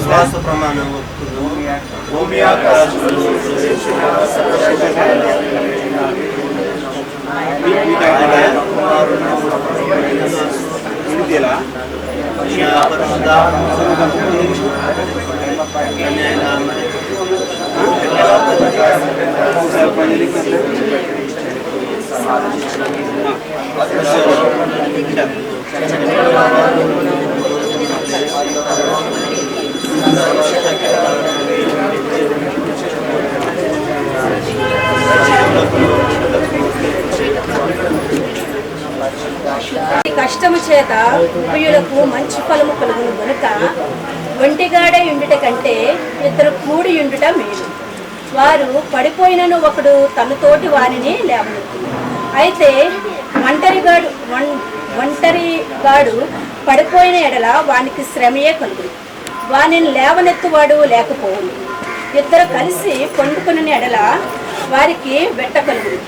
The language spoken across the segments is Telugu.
శ్వాస ప్రమాణం భూమి ఆకాశములు కష్టము చేత ఉభయులకు మంచి ఫలము కలుగును గనుక ఒంటిగాడే ఉండుట కంటే ఇద్దరు కూడి ఉండుట మేలు. వారు పడిపోయినను ఒకడు తనతోటి వారిని లేవనెత్తు. అయితే ఒంటరిగాడు పడిపోయిన ఎడల వానికి శ్రమయే కలుగును, వానిని లేవనెత్తువాడు లేకపోవును. ఇద్దరు కలిసి పండుకుని ఎడల వారికి వెట్ట కలుగును.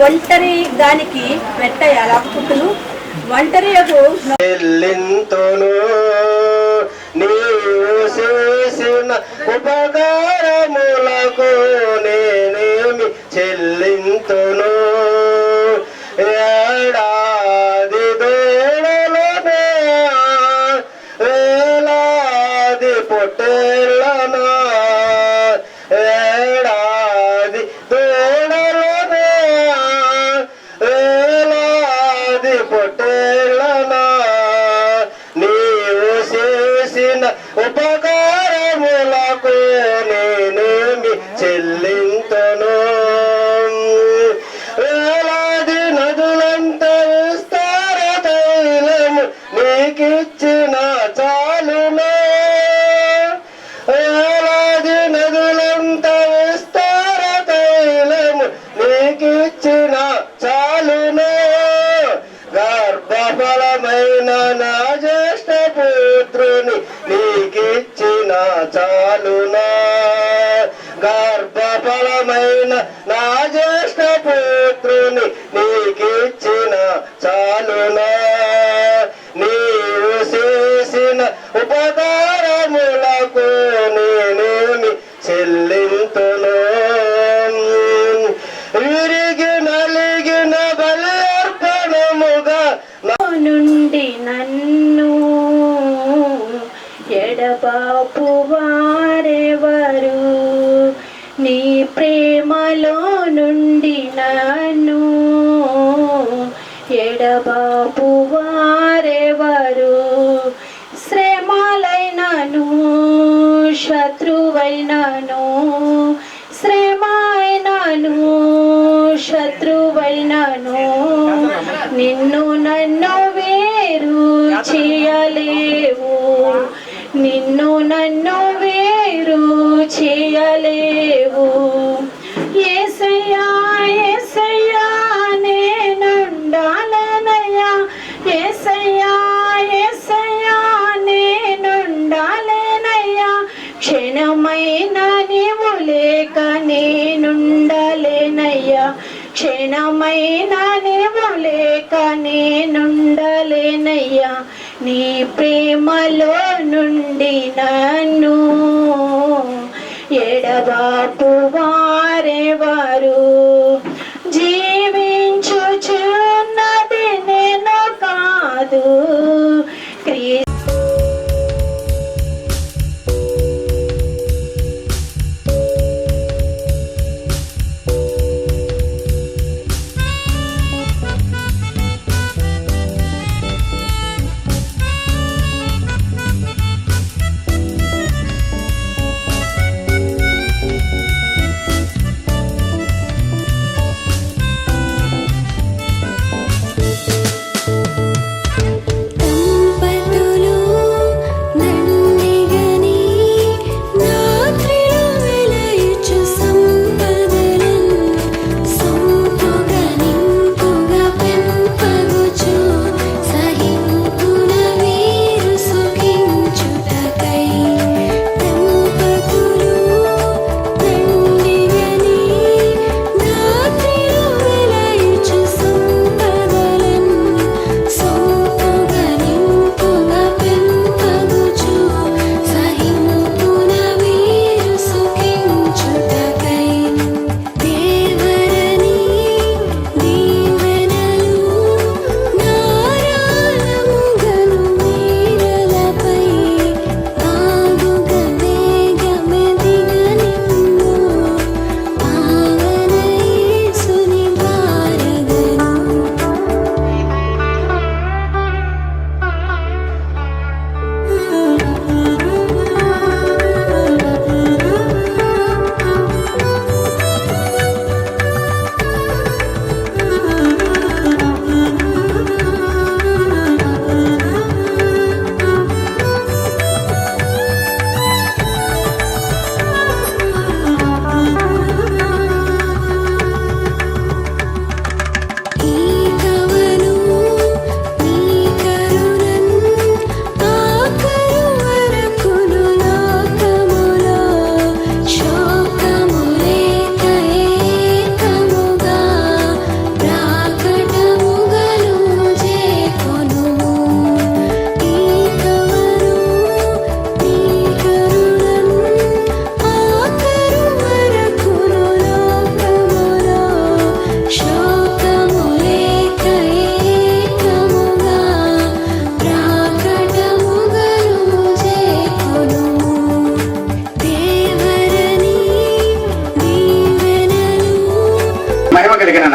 ఒంటరి దానికి వెట్ట ఎలా పుట్టును? ఒంటరి ఉపకారములకు నేనేమి చెల్లింతును? ఏడాది దూడలనే వేలాది పొట్టేళ్ళనా, ఏడాది దూడలనే వేలాది పొట్టేళ్ళనా, నీవు చేసిన ఉపకారములకు నేనేమి చెల్లింతును? వేలాది నదులంత విస్తార తైలము నీకిచ్చిన చాలునా, వేలాది నదులంత విస్తార తైలము నీకిచ్చిన చాలునా, గర్భఫలమైన నా జ్యేష్ఠ పుత్రుని నీకిచ్చిన చాలునా, గర్భఫలమైన నా జ్యేష్ఠ పుత్రుని నీకిచ్చిన చాలునా, నీవు చేసిన ఉపకారములకు నేనేమి చెల్లింతును? విరిగి నలిగిన బలి అర్పణముగా నుండి నన్ను ఎడబాపు వారెవరు? నీ ప్రేమలో నుండి నన్ను ఎడబాపు వారెవరు? శ్రమలైనను శత్రువైనను, శ్రమైనను శత్రువైనను నిన్ను నన్ను వేరు చేయలేవు, నిన్ను నన్ను వేరు చేయలేవు. యేసయ్యా యేసయ్యా నేనుండాలనయ్యా, యేసయ్యా యేసయ్యా నేనుండాలనయ్యా, క్షణమైన నీవు లేక నేనుండలేనయ్యా, క్షణమైన నీవు లేక నేనుండలేనయ్యా. నీ ప్రేమలో నుండి నన్ను ఎడబాపు వారెవరు? జీవించుచున్నది నేను కాదు,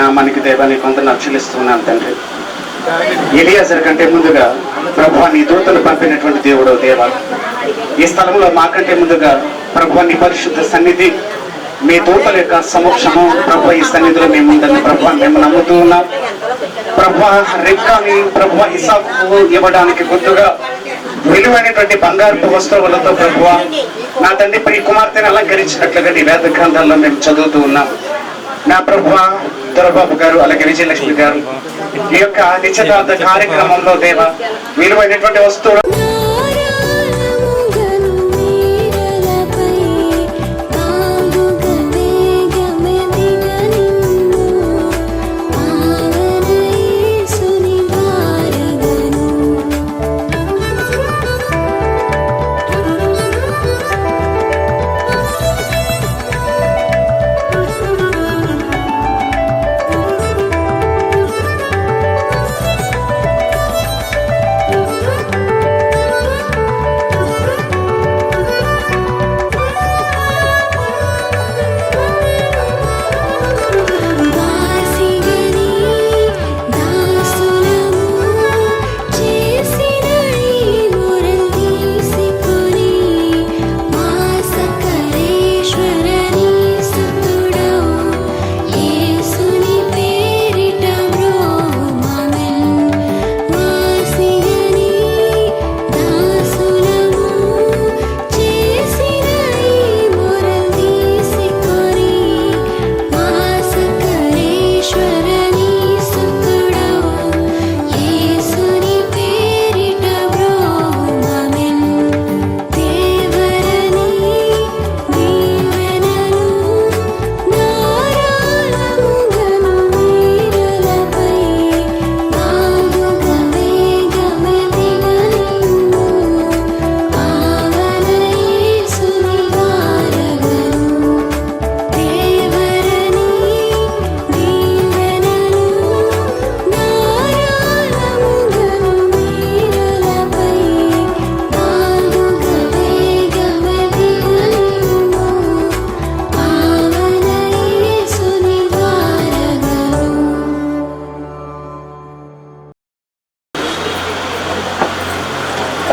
నామానికి దేవానికి కొంత చెల్లిస్తున్నాను తండ్రి. ఎలియాజర్ కంటే ముందుగా ప్రభువా నీ దూతలు పంపినటువంటి దేవుడు దేవా, ఈ స్థలంలో మాకంటే ముందుగా ప్రభువా నీ పరిశుద్ధ సన్నిధి, మీ దూతల యొక్క సమక్షము ప్రభువా ఈ సన్నిధిలో మేము ఉందని ప్రభువా మేము నమ్ముతూ ఉన్నాం. ప్రభువా రెక్కాని ప్రభువా ఇసాకు ఇవ్వడానికి గుర్తుగా విలువైనటువంటి బంగారు వస్తువులతో ప్రభువా నా తండ్రి ప్రియ కుమార్తెను అలంకరించినట్లుగా నీ వేద గ్రంథాల్లో మేము చదువుతూ ఉన్నాం. నా ప్రభువా దొరబాబు గారు అలాగే విజయలక్ష్మి గారు ఈ యొక్క నిశ్చితార్థ కార్యక్రమంలో దేవ విలువైనటువంటి వస్తువులు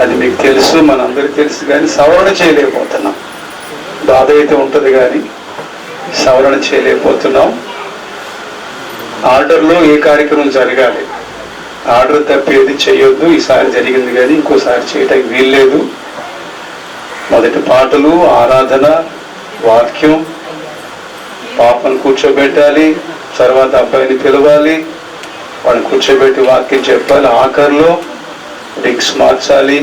అది మీకు తెలుసు, మనందరికీ తెలుసు, కానీ సవరణ చేయలేకపోతున్నాం. బాధ అయితే ఉంటుంది కానీ సవరణ చేయలేకపోతున్నాం. ఆర్డర్లో ఏ కార్యక్రమం జరగాలి, ఆర్డర్ తప్పేది చేయొద్దు. ఈసారి జరిగింది కానీ ఇంకోసారి చేయటానికి వీల్లేదు. మొదటి పాటలు, ఆరాధన, వాక్యం, పాపను కూర్చోబెట్టాలి, తర్వాత అబ్బాయిని పిలవాలి, వాడిని కూర్చోబెట్టి వాక్యం చెప్పాలి. ఆఖరిలో రింగ్స్ మార్చాలి.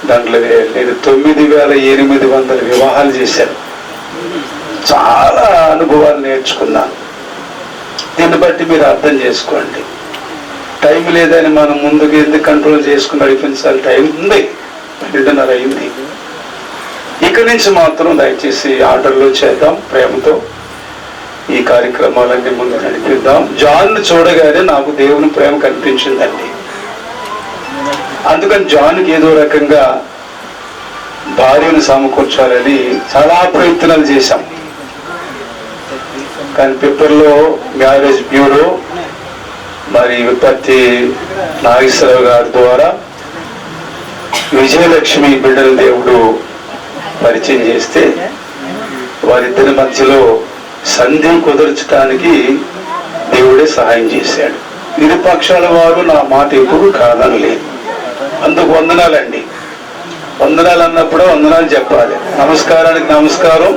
దాంట్లో నేను 9,800 వివాహాలు చేశాను. చాలా అనుభవాలు నేర్చుకున్నాను. దీన్ని బట్టి మీరు అర్థం చేసుకోండి. టైం లేదని మనం ముందుకు ఎందుకు కంట్రోల్ చేసుకుని నడిపించాలి? టైం ఉంది, 2:30 అయింది. ఇక్కడి నుంచి మాత్రం దయచేసి ఆర్డర్లో చేద్దాం. ప్రేమతో ఈ కార్యక్రమాలన్నీ ముందు నడిపిద్దాం. జాన్ను చూడగానే నాకు దేవుని ప్రేమ కనిపించిందండి. అందుకని జాన్కి ఏదో రకంగా భార్యను సమకూర్చాలని చాలా ప్రయత్నాలు చేశాం. కానీ పేపర్లో మ్యారేజ్ బ్యూరో మరి విపత్తి నాగేశ్వరరావు గారి ద్వారా విజయలక్ష్మి బిడ్డల దేవుడు పరిచయం చేస్తే వారిద్దరి మధ్యలో సంధి కుదర్చడానికి దేవుడే సహాయం చేశాడు. ఇరు పక్షాల వారు నా మాట ఎప్పుడు కాదనలేదు. అందుకు వందనాలండి. వందనాలు అన్నప్పుడు వందనాలు చెప్పాలి. నమస్కారానికి నమస్కారం,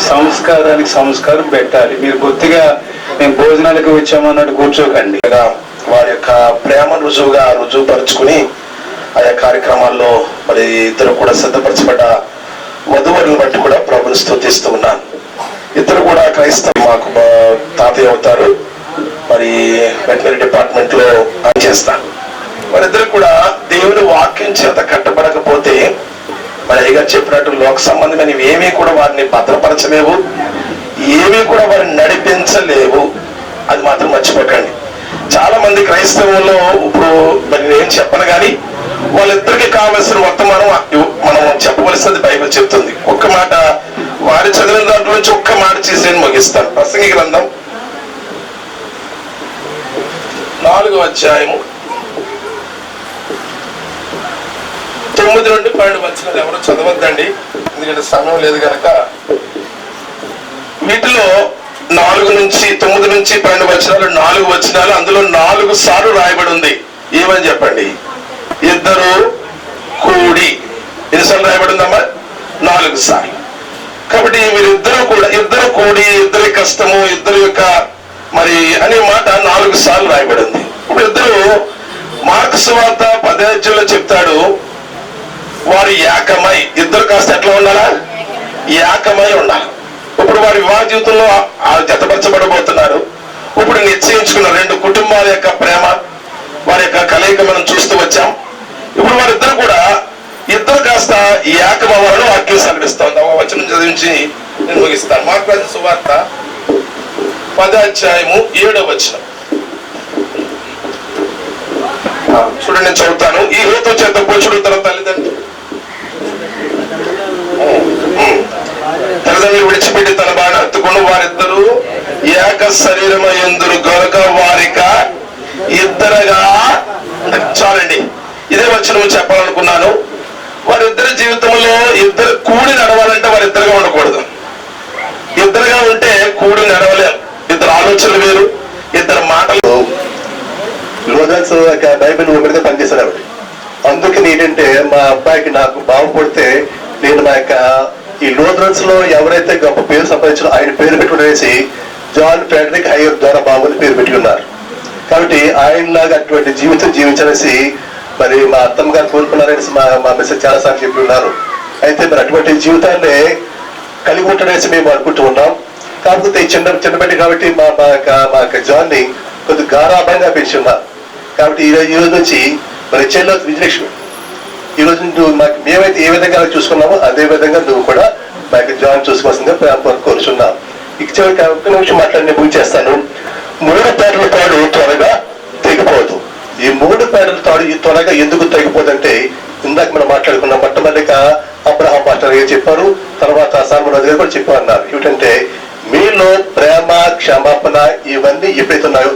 సంస్కారానికి సంస్కారం పెట్టాలి. మీరు కొద్దిగా మేము భోజనాలకు వచ్చామన్నట్టు కూర్చోకండి. వారి యొక్క ప్రేమ రుజువుపరుచుకుని ఆయా కార్యక్రమాల్లో మరి ఇద్దరు కూడా సిద్ధపరచబడ్డ వధువులను బట్టి కూడా ప్రభుని స్తుతిస్తూ ఉన్నాను. ఇద్దరు కూడా క్రైస్తవ మాకు తాతయ్య అవుతారు. మరి వెటనరీ డిపార్ట్మెంట్ లో పనిచేస్తాను. వారిద్దరు కూడా దేవుని వాక్యం చేత కట్టబడకపోతే మరి అయ్యగా చెప్పినట్టు లోక సంబంధమైన ఏమీ కూడా వారిని భద్రపరచలేవు, ఏమీ కూడా వారిని నడిపించలేవు. అది మాత్రం మర్చిపోకండి. చాలా మంది క్రైస్తవంలో ఇప్పుడు మరి నేను చెప్పను కానీ వాళ్ళిద్దరికి కావలసిన వర్తమానం మనం చెప్పవలసినది బైబిల్ చెప్తుంది. ఒక్క మాట వారి చదివిన దాంట్లో నుంచి ఒక్క మాట చేసి నేను ముగిస్తాను. ప్రసంగి గ్రంథం 4వ అధ్యాయము 9 నుండి 12 వచనాలు ఎవరు చదవద్దండి, ఎందుకంటే సమయం లేదు కనుక. వీటిలో 9 నుంచి 12 వచనాలు 4 వచనాలు, అందులో 4 సార్లు రాయబడి ఉంది. ఏమని చెప్పండి? ఇద్దరు కూడి. ఎన్నిసార్లు రాయబడి ఉందమ్మా? 4 సార్లు. కాబట్టి వీరిద్దరూ కూడా ఇద్దరు కూడి, ఇద్దరి కష్టము, ఇద్దరు యొక్క మరి అనే మాట 4 సార్లు రాయబడి ఉంది. ఇప్పుడు ఇద్దరు మార్కు సువార్త 10వ అధ్యాయంలో చెప్తాడు, వారు ఏకమై. ఇద్దరు కాస్త ఎట్లా ఉండాలా? ఏకమై ఉండాలి. ఇప్పుడు వారి వివాహ జీవితంలో జతపరచబడబోతున్నారు. ఇప్పుడు నిశ్చయించుకున్న 2 కుటుంబాల యొక్క ప్రేమ, వారి యొక్క కలయిక మనం చూస్తూ వచ్చాం. ఇప్పుడు వారిద్దరు కూడా ఇద్దరు కాస్త ఏకమవ్వాలని వాక్యం ప్రకటిస్తోంది. ఆ వచనం చదివించి నేను ముగిస్తాను. మార్కు రాసిన సువార్త 10వ అధ్యాయము 7వ వచనం చూడండి, నేను చదువుతాను. ఈ హేతు చేత పురుషుడు తన తల్లిదండ్రులు విడిచిపెట్టి తన బాణ హత్తుకుని వారిద్దరూ ఏక శరీరమయందురు గనుక వారిక ఇద్దరుగా. చాలండి, ఇదే వచనం చెప్పాలనుకున్నాను. వారిద్దరి జీవితంలో ఇద్దరు కూడి నడవాలంటే వారిద్దరుగా ఉండకూడదు. ఇద్దరుగా ఉంటే కూడి నడవలేరు. ఇద్దరు ఆలోచనలు వేరు, ఇద్దరు మాటలు. లోదన్స్ బైబిల్ ఉమ్మడిగా పనిచేశారు ఆవిడ. అందుకని ఏంటంటే మా అబ్బాయికి నాకు బాగుపడితే నేను మా యొక్క ఈ లోదన్స్ లో ఎవరైతే గొప్ప పేరు సంపాదించారో ఆయన పేరు పెట్టుకునేసి జాన్ ఫ్రెడరిక్ హైయర్ ద్వారా బాబు అని పేరు పెట్టుకున్నారు. కాబట్టి ఆయనలాగా అటువంటి జీవితం జీవించనేసి మరి మా అత్తమ్మ గారు కోరుకున్నారనేసి మా మెసేజ్ చాలా సార్లు చెప్పి ఉన్నారు. అయితే మరి అటువంటి జీవితాన్ని కలిగి ఉంటాడనేసి మేము అనుకుంటూ ఉన్నాం. కాకపోతే చిన్నబెట్టి కాబట్టి మా యొక్క జాన్ ని కొద్దిగా గారాభంగా పెంచి ఉన్నారు. కాబట్టి ఈ రోజు నుంచి మరి చెల్లో విజయలక్ష్మి, ఈ రోజు నువ్వు మాకు మేమైతే ఏ విధంగా చూసుకున్నామో అదే విధంగా నువ్వు కూడా మా యొక్క జాన్ చూసుకోవాల్సిందిగా ప్రేమ కోరుచున్నాం. ఇక చివరికి ఒక్క నిమిషం మాట్లాడి నేను చేస్తాను. 3 పేర్ల తాడు త్వరగా తెగిపోదు. ఈ 3 పేర్ల తాడు ఈ త్వరగా ఎందుకు తెగిపోదంటే, ఇందాక మనం మాట్లాడుకున్నాం. మొట్టమొదటిగా అబ్రహాం మాస్టర్ గారు చెప్పారు, తర్వాత సాల్మన్ గారు కూడా చెప్పారన్నారు. ఏమిటంటే మీలో ప్రేమ, క్షమాపణ ఇవన్నీ ఎప్పుడైతే ఉన్నాయో,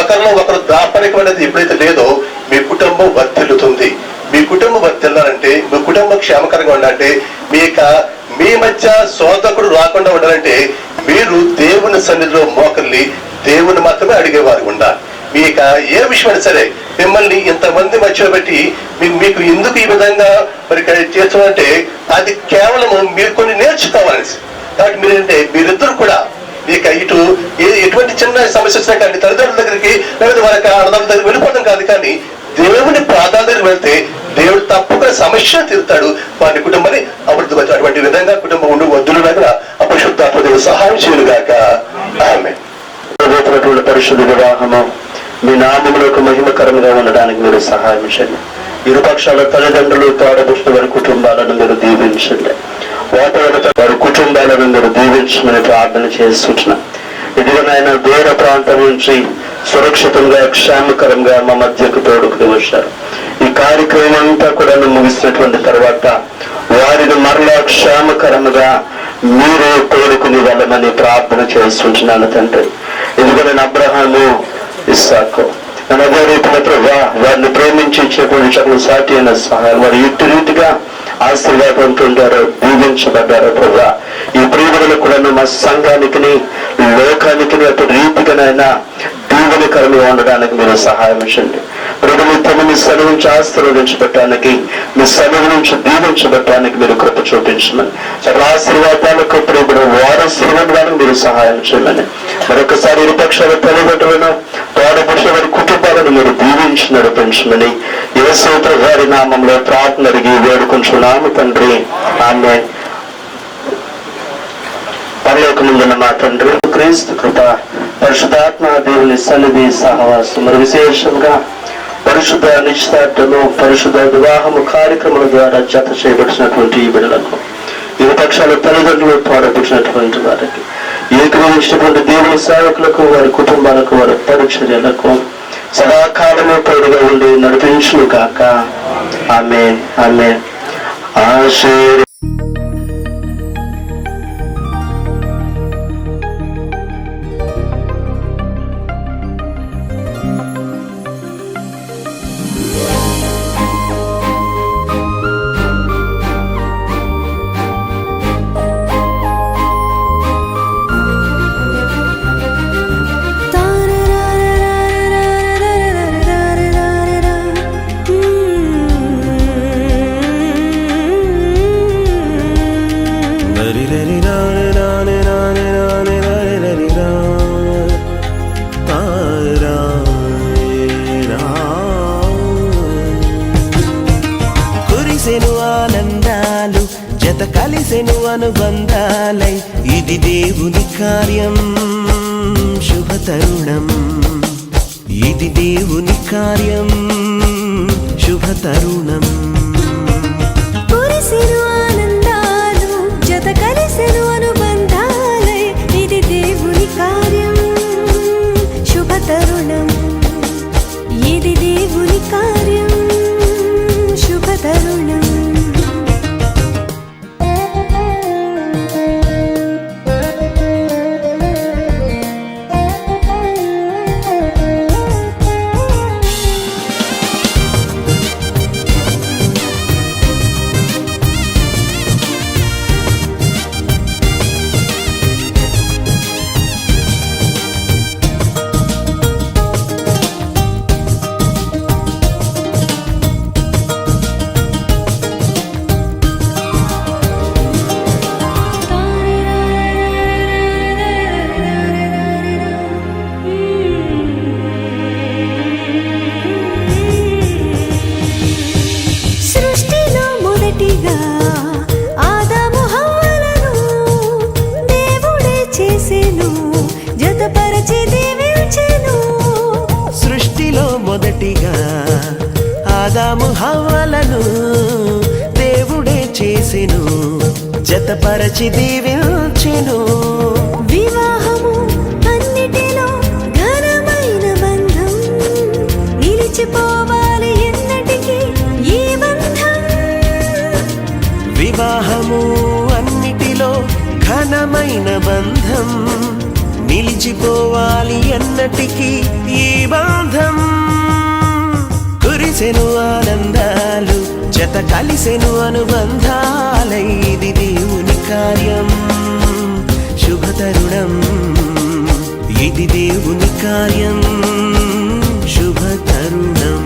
ఒకరిలో ఒకరు దాపరికం అనేది ఎప్పుడైతే లేదో మీ కుటుంబం వర్ధిల్లుతుంది. మీ కుటుంబం వర్ధిల్లాలంటే, మీ కుటుంబం క్షేమకరంగా ఉండాలంటే, మీ మధ్య శోధకుడు రాకుండా ఉండాలంటే మీరు దేవుని సన్నిధిలో మోకల్ని దేవుని మాత్రమే అడిగేవారు ఉండాలి. మీకు ఏ విషయమైనా సరే మిమ్మల్ని ఇంతమంది మధ్యలో పెట్టి మీకు ఎందుకు ఈ విధంగా మరి చేస్తామంటే అది కేవలం మీరు కొన్ని నేర్చుకోవాలని. కాబట్టి మీరంటే మీరిద్దరు కూడా మీకు ఇటు ఎటువంటి చిన్న సమస్య వచ్చినా కానీ తల్లిదండ్రుల దగ్గరికి లేదా వారి అన్నదమ్ముల దగ్గర వెళ్ళిపోవడం కాదు, కానీ దేవుని పాదాల దగ్గర వెళ్తే దేవుడు తప్పకుండా సమస్య తీరుతాడు. వారి కుటుంబాన్ని అభివృద్ధి పరచు. అటువంటి విధంగా కుటుంబం ఉండి వద్దులు దగ్గర అపరిశుద్ధాత్మ దేవుడు సహాయం చేయనుగాక. ఆమేన్. పరిశుద్ధ వివాహము మీ నామములకు మహిమకరంగా ఉండడానికి మీరు సహాయం చేయండి. ఇరుపక్షాల తల్లిదండ్రులు తోడబుట్టిన వారి కుటుంబాలను మీరు దీవించండి. వారి కుటుంబాలను మీరు దీవించమని ప్రార్థన చేస్తున్నా. ఇదిగోనైనా దూర ప్రాంతం నుంచి సురక్షితంగా క్షేమకరంగా మా మధ్యకు తోడుకుని వచ్చారు. ఈ కార్యక్రమం అంతా కూడా ముగిసినటువంటి తర్వాత వారిని మరలా క్షేమకరంగా మీరు తోడుకుని వెళ్ళమని ప్రార్థన చేస్తుంటున్నాను తండ్రి. ఇదిగోనైనా అబ్రహాము, ఇస్సాకు అదే రీతిలో ప్రభా వారిని ప్రేమించి ఇచ్చేటువంటి సాటి అయిన సహాయం వారు ఇటు రీతిగా ఆశీర్వాదంతుంటారో దీవించబడ్డారో ప్రభా. ఈ ప్రియులను కూడా మా సంఘానికి లోకానికి అటు రీతిగానైనా దీవెనకరంగా ఉండడానికి మీరు సహాయం చేయండి. ప్రభుత్వం మీ సన్నిధి నుంచి ఆశీర్వదించబట్టడానికి, మీ సన్నిధి నుంచి దీవించబట్టడానికి మీరు కృప చూపించమని, చాలా ఆశీర్వాదాలకు ఇప్పుడు వారసులకు మీరు సహాయం చేయమని మరొకసారి ఇరుపక్షాల తల్లిదండ్రులను తోడపురుషుల వారి కుటుంబాలను మీరు దీవించి నడిపించమని యేసు గారి నామంలో ప్రార్థన అడిగి వేడుకుంటున్నాము తండ్రి. ఆమేన్. పరలోకముందున్న మా తండ్రి, క్రీస్తు కృప, పరిశుద్ధాత్మ దేవుని సన్నిధి సహవాసం, మరి విశేషంగా పరిశుద్ధ నిశ్చితార్థము, పరిశుద్ధ వివాహము కార్యక్రమాల ద్వారా జత చేయబడినటువంటి ఈ బిడ్డలకు, ఇరుపక్షాల తల్లిదండ్రులు తోడబుట్టినటువంటి వారికి, ఏకీభవించినటువంటి దేవుని సేవకులకు, వారి కుటుంబాలకు, వారి పరిచర్యలకు సదాకాలము తోడుగా ఉండి నడిపించును కాక. ఆమేన్. ఆమేన్. ఆశీర్వాదం. కలిసెను అనుబంధాలై ఇది దేవుని కార్యం శుభతరుణం ఇది దేవుని కార్యం శుభతరుణం కురిసెను ఆనందాలు జత కలిసెను అనుబంధాలై ఇది దేవుని కార్యం శుభతరుణం ఇది దేవుని కార్యం శుభతరుణం సృష్టిలో మొదటిగా ఆదాము హవ్వలను దేవుడే చేసెను జతపరచి దీవించెను సృష్టిలో మొదటిగా ఆదాము హవ్వలను దేవుడే చేసెను జతపరచి దీవించెను వివాహము అన్నిటిలో ఘనమైన బంధం నిలిచిపోవాలి ఎన్నటికీ ఈ బంధం వివాహము అన్నిటిలో ఘనమైన బంధం నిలిచిపోవాలి ఎన్నటికీ ఈ బంధం కురిసెను ఆనందాలు జత కలిసెను అనుబంధాలై ఇది దేవుని కార్యం శుభతరుణం ఇది దేవుని కార్యం శుభతరుణం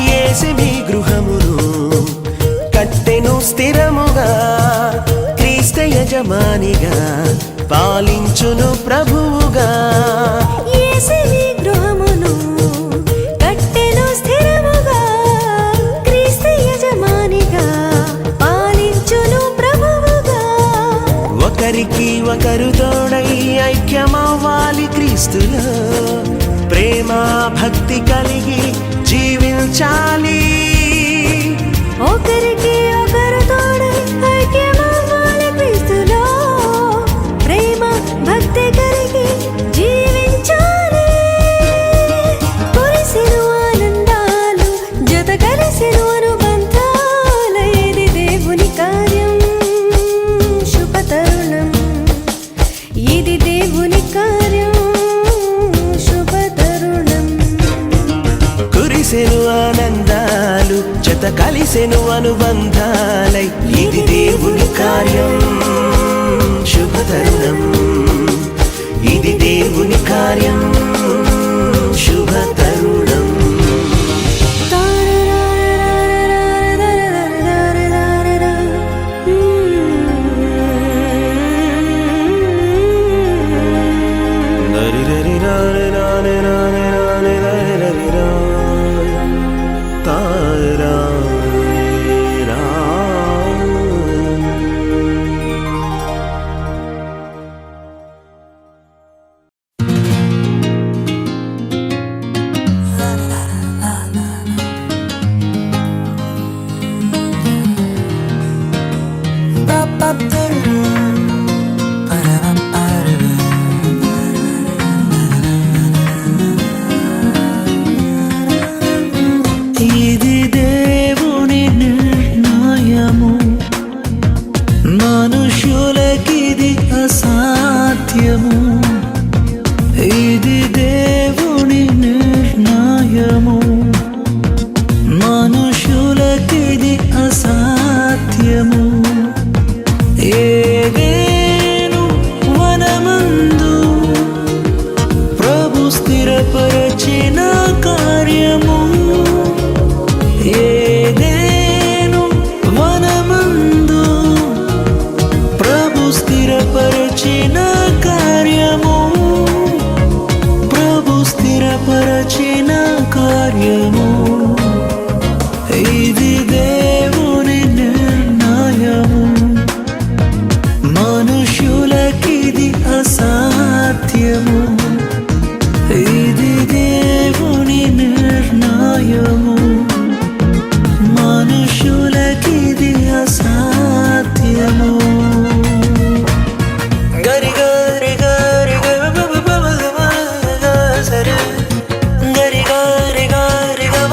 యేసే గృహమును కట్టెను స్థిరముగా క్రీస్తు యజమానిగా పాలించును ప్రభువుగా యేసే గృహమును కట్టెను స్థిరముగా క్రీస్తు యజమానిగా పాలించును ప్రభువుగా ఒకరికి ఒకరు తోడై ఐక్యమవ్వాలి క్రీస్తులో ప్రేమ భక్తి కలిగి జీవించాలి ఒకరికి ఒకరు తోడై ఐక్యమవ్వాలి క్రీస్తులో ప్రేమ భక్తి కలిగి జీవించాలి కురిసెను ఆనందాలు జత కలిసెను అనుబంధాలు ఇది దేవుని కార్యం శుభతరుణం ఇది దేవుని కార్యం శుభతరుణం కురిసెను ఆనందాలు జత కలిసెను అనుబంధాలై ఇది దేవుని కార్యం శుభతరుణం ఇది దేవుని కార్యం శుభతరుణం సాధ్యము ఇది దేవుని నిర్ణయము మనుషులకిది అసాధ్యము ఏదేను వనమందు ప్రభు స్థిరపరచిన కార్యము ఏదేను వనమందు ప్రభు స్థిరపరచిన కార్యము ప్రభు స్థిరపరచిన కార్యము ఇది దేవుని నిర్ణయము మనుషులకిది అసాధ్యము ఇది దేవుని నిర్ణయము మనుషులకిది అసాధ్యము గరి గరి గరి సరే గరి గరి గరి గమ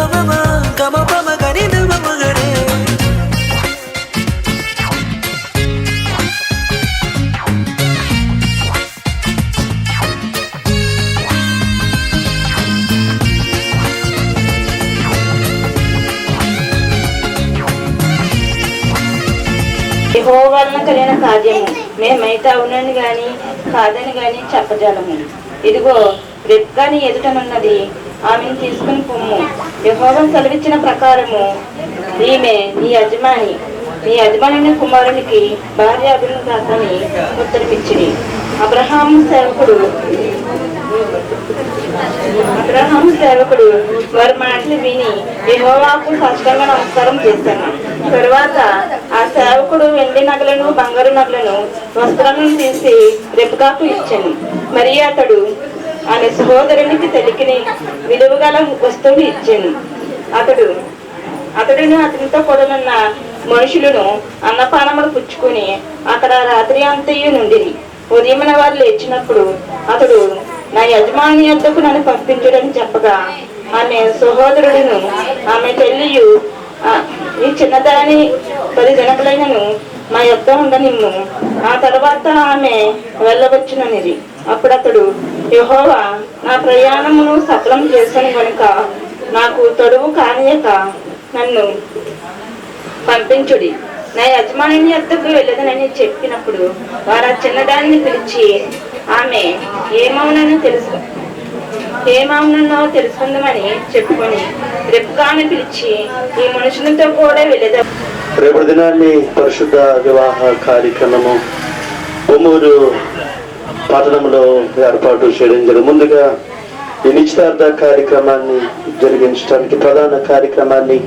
పమ గరి నమ గరి యెహోవా వలన కలిగిన కార్యము మేమైతే అవునని గాని కాదని గాని చెప్పజాలము. ఇదిగో రెబ్కాని ఎదుటనున్నది, ఆమెను తీసుకుని పొమ్ము. యెహోవా సెలవిచ్చిన ప్రకారము ఈమె నీ యజమాని కుమారునికి భార్య అభివృద్ధాన్ని ఉత్తరపిచ్చిడి. అబ్రహాము సేవకుడు వారి మాటలు విని యెహోవాకు సాష్టాంగ నమస్కారం చేశాను. తరువాత ఆ సేవకుడు వెండి నగలను బంగారు నగలను వస్త్రాలను తీసి రెబ్కాకు ఇచ్చాను. మరి అతడు ఆమె సహోదరునికి తెలికిని విలువగల వస్తువులు ఇచ్చాను. అతడును అతనితో కూడనున్న మనుషులను అన్నపానములు పుచ్చుకుని అక్కడ రాత్రి అంతయు నుండిరి. ఉదయమున వారు లేచినప్పుడు అతడు నా యజమాని యొద్దకు నన్ను పంపించడని చెప్పగా ఆమె సహోదరుడును ఆమె తల్లియు ఈ చిన్నదాని 10 దినములైనను మా యొద్ద ఉండనిమ్ము, ఆ తర్వాత ఆమె వెళ్ళవచ్చుననిది. అప్పుడు అతడు యెహోవా నా ప్రయాణమును సఫలం చేశాను కనుక నాకు తొడువు కానియక నన్ను పంపించుడి. నా యజమాని యొద్దకు వెళ్ళదనని చెప్పినప్పుడు వారు ఆ చిన్నదాన్ని పిలిచి ఆమె ఏమవునో తెలుసుకుందామని చెప్పుకొని రెబ్కాను పిలిచి ఈ మనుషులతో కూడా వెళ్ళదా. రేపటి దినాన్ని పరిశుద్ధ వివాహ కార్యక్రమము కొమ్మూరు పట్టణంలో ఏర్పాటు చేయడం జరిగింది. ముందుగా ఈ నిశ్చితార్థ కార్యక్రమాన్ని జరిగించడానికి, ప్రధాన కార్యక్రమాన్ని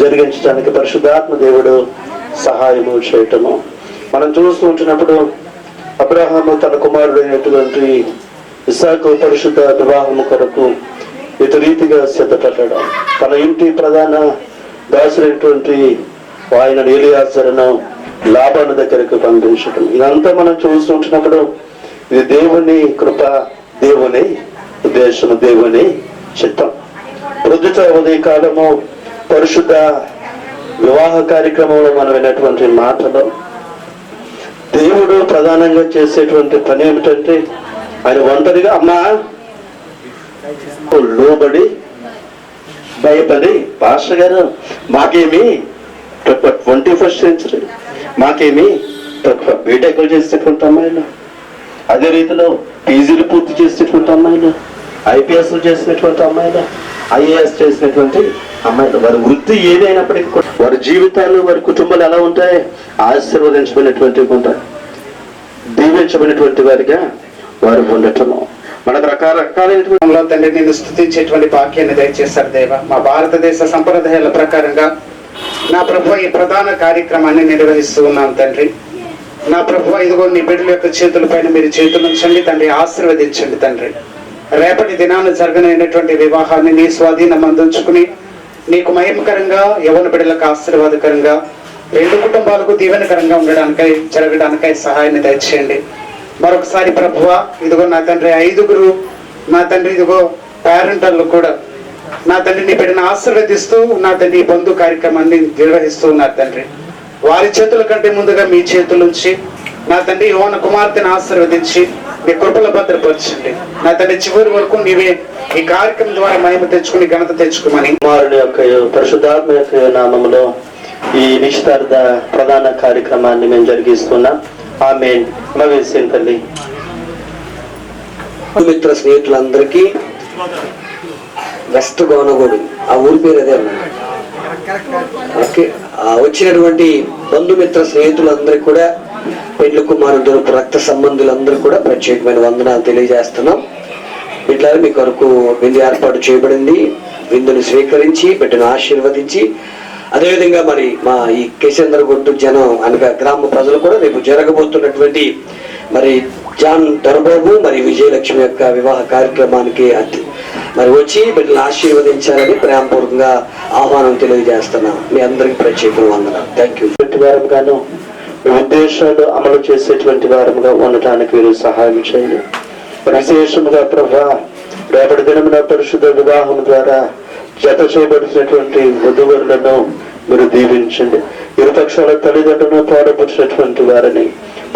జరిగించడానికి పరిశుద్ధాత్మ దేవుడు సహాయము చేయటము మనం చూస్తూ ఉంటున్నప్పుడు అబ్రహాము తన కుమారుడైనటువంటి ఇస్సాకు పరిశుద్ధ వివాహము కొరకు ఇటు రీతిగా సిద్ధపడ్డాడు. తన ఇంటి ప్రధాన దాసులైనటువంటి ఆయన ఎలియాజరును లాబాను దగ్గరకు పంపించడం, ఇదంతా మనం చూస్తుంటున్నప్పుడు ఇది దేవుని కృప, దేవుని ఉద్దేశము, దేవుని చిత్తం. ప్రొద్దుట ఉదయ కాలము పరిశుద్ధ వివాహ కార్యక్రమంలో మనం విన్నటువంటి మాటలు దేవుడు ప్రధానంగా చేసేటువంటి పని ఏమిటంటే ఆయన ఒంటరిగా అమ్మా లోబడి భయపడి పాస్టర్ గారు మాకేమి 21st సెంచరీ మాకేమి బీటెక్లు చేసేటువంటి అమ్మాయిలు, అదే రీతిలో పీజీలు పూర్తి చేసేటువంటి అమ్మాయిలు, ఐపీఎస్లు చేసినటువంటి అమ్మాయిలు, ఐఏఎస్ చేసినటువంటి అమ్మాయిలు, వారి వృత్తి ఏదైనప్పటికీ కూడా వారి జీవితాలు వారి కుటుంబాలు ఎలా ఉంటాయి? ఆశీర్వదించబడినటువంటి ఉంటాయి, దీవించబడినటువంటి వారిగా వారు ఉండటము. మనకు రకరకాలైనటువంటి తండ్రి నేను స్తుతించేటువంటి భాగ్యాన్ని దయచేశారు దేవ. మా భారతదేశ సంప్రదాయాల ప్రకారంగా నా ప్రభు ఈ ప్రధాన కార్యక్రమాన్ని నిర్వహిస్తూ ఉన్నాం తండ్రి. నా ప్రభు ఇదిగో నీ బిడ్డల యొక్క చేతుల పైన మీరు చేతులు ఉంచండి తండ్రి, ఆశీర్వదించండి తండ్రి. రేపటి దినాన జరగనైనటువంటి వివాహాన్ని నీ స్వాధీనం అందించుకుని నీకు మహిమకరంగా, యవ్వన బిడ్డలకు ఆశీర్వాదకరంగా, 2 కుటుంబాలకు దీవెనకరంగా జరగడానికై సహాయాన్ని దయచేయండి. మరొకసారి ప్రభువా ఇదిగో నా తండ్రి 5గురు నా తండ్రి ఇదిగో పేరెంటర్లు కూడా నా తండ్రి నీ బిడ్డను ఆశీర్వదిస్తూ నా తండ్రి ఈ బంధు కార్యక్రమాన్ని నిర్వహిస్తూ ఉన్నారు తండ్రి. వారి చేతుల కంటే ముందుగా మీ చేతులుంచి నా తండ్రి యవ్వన కుమార్తెను ఆశీర్వదించి మీ కృపలో భద్రపరచండి నా తండ్రి. చివరి వరకు నీవే ఈ కార్యక్రమం ద్వారా మహిమ తెచ్చుకుని ఘనత తెచ్చుకోమని కుమారుని యొక్క పరిశుద్ధాత్మ యొక్క నామములో ఈ నిశ్చితార్థ ప్రధాన కార్యక్రమాన్ని మేము జరిగిస్తున్నాం. ఆమేన్. మగేసిన తల్లి. మిత్ర స్నేహితులందరికీ వెస్ట్ గోనగోడు ఆ ఊరి పేరు అదే అన్నమాట. ఓకే, వచ్చినటువంటి బంధుమిత్ర స్నేహితులందరికీ కూడా పెళ్లి కుమారుడు రక్త సంబంధులందరూ కూడా ప్రత్యేకమైన వందనాలు తెలియజేస్తున్నాం. ఇట్లా మీ కొరకు విందు ఏర్పాటు చేయబడింది. విందుని స్వీకరించి బిడ్డను ఆశీర్వదించి అదేవిధంగా మరి మా ఈ కేశేంద్రగుట్టు జనం అనగా గ్రామ ప్రజలు కూడా రేపు జరగబోతున్నటువంటి మరి జాన్ దర్బాబు మరి విజయలక్ష్మి యొక్క వివాహ కార్యక్రమానికి మరి వచ్చి బిడ్డను ఆశీర్వదించాలని ప్రేమపూర్వకంగా ఆహ్వానం తెలియజేస్తున్నాం. మీ అందరికి ప్రత్యేకంగా వందనాలు. Thank you. వారంగాను మీ ఉద్దేశాలు అమలు చేసేటువంటి వారముగా ఉండటానికి మీరు సహాయం చేయండి. విశేషముగా ప్రభా రేపటి దినమున పరిశుద్ధ వివాహం ద్వారా జత చేయబడినటువంటి వధువులను మీరు దీవించండి. ఇరుపక్షాల తల్లిదండ్రులను తోడపుచ్చినటువంటి వారిని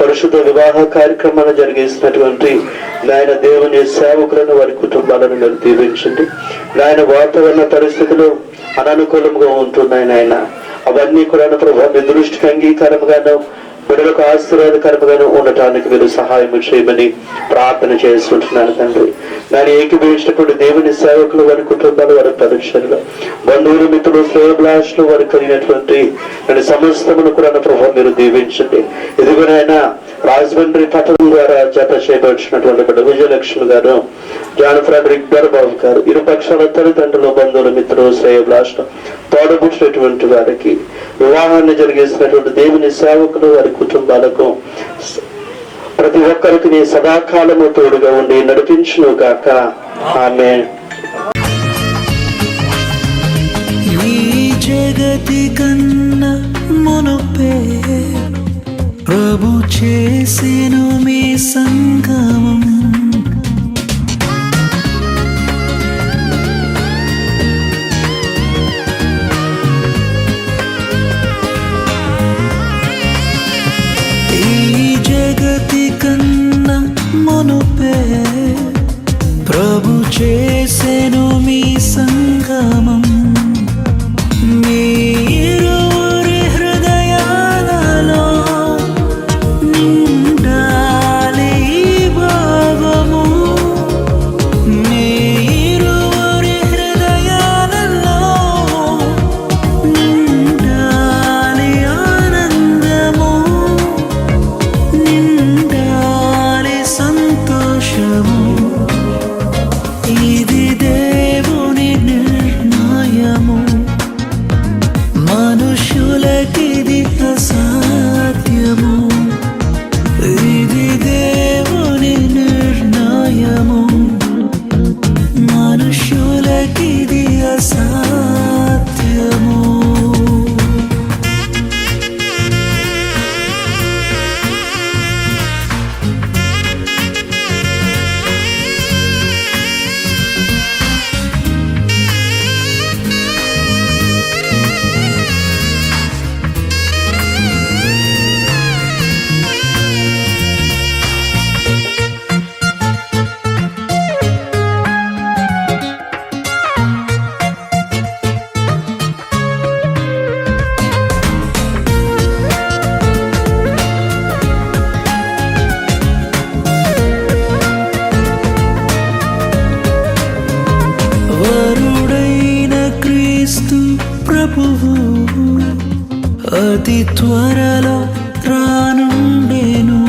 పరిశుద్ధ వివాహ కార్యక్రమాలు జరిగేసినటువంటి నాయన దేవుని సేవకులను వారి కుటుంబాలను మీరు దీవించండి. నాయన వాతావరణ పరిస్థితులు అననుకూలంగా ఉంటున్నాయి నాయన. అవన్నీ కూడా ప్రభావ మీ దృష్టికి అంగీకారంగాను బిడ్డలకు ఆశీర్వాదకరంగాను ఉండటానికి మీరు సహాయం చేయమని ప్రార్థన చేసుకుంటున్నాను తండ్రి. దాన్ని ఏకీభవించినటువంటి దేవుని సేవకులు వారి కుటుంబాలు వారి పరీక్షలు బంధువులు మిత్రులు శ్రేయభిలాషులు వారికి కలిగినటువంటి సమస్తమును కూడా ప్రభావం మీరు దీవించండి. ఇదిగోనైనా రాజమండ్రి పట్టణం ద్వారా జత చేయబడినటువంటి బిడ్డ విజయలక్ష్మి గారు, జాన్ ఫ్రెడరిక్ దర్బాబు గారు, ఇరుపక్షాల తల్లిదండ్రులు బంధువులు మిత్రులు శ్రేయభిలాషులు తోడబుట్టినటువంటి వారికి వివాహాన్ని జరిగేసినటువంటి దేవుని సేవకులు వారి కుటుంబాలకు ప్రతి ఒక్కరికి నీ సదాకాలము తోడుగా ఉండి నడిపించును గాక. ఆమేన్. ఈ జగతి కన్నా మునుపే ప్రభు చేసెను మీ సంగమం. కన్నా మునుపే ప్రభు చేసెను మీ సంగమం. మీరురి హృదయాలలో నిండాలి భావము. మీరురి హృదయాలలో నిండాలి ఆనందము, నిండాలి సంతోషము. ఇది దేవుని నిర్ణయము, మనుషులకిది అసాధ్యము. ఇది దేవుని నిర్ణయము, మనుషులకిది అసాధ్యము. వరుడైన క్రీస్తు ప్రభువు అతి త్వరలో రానుండెను.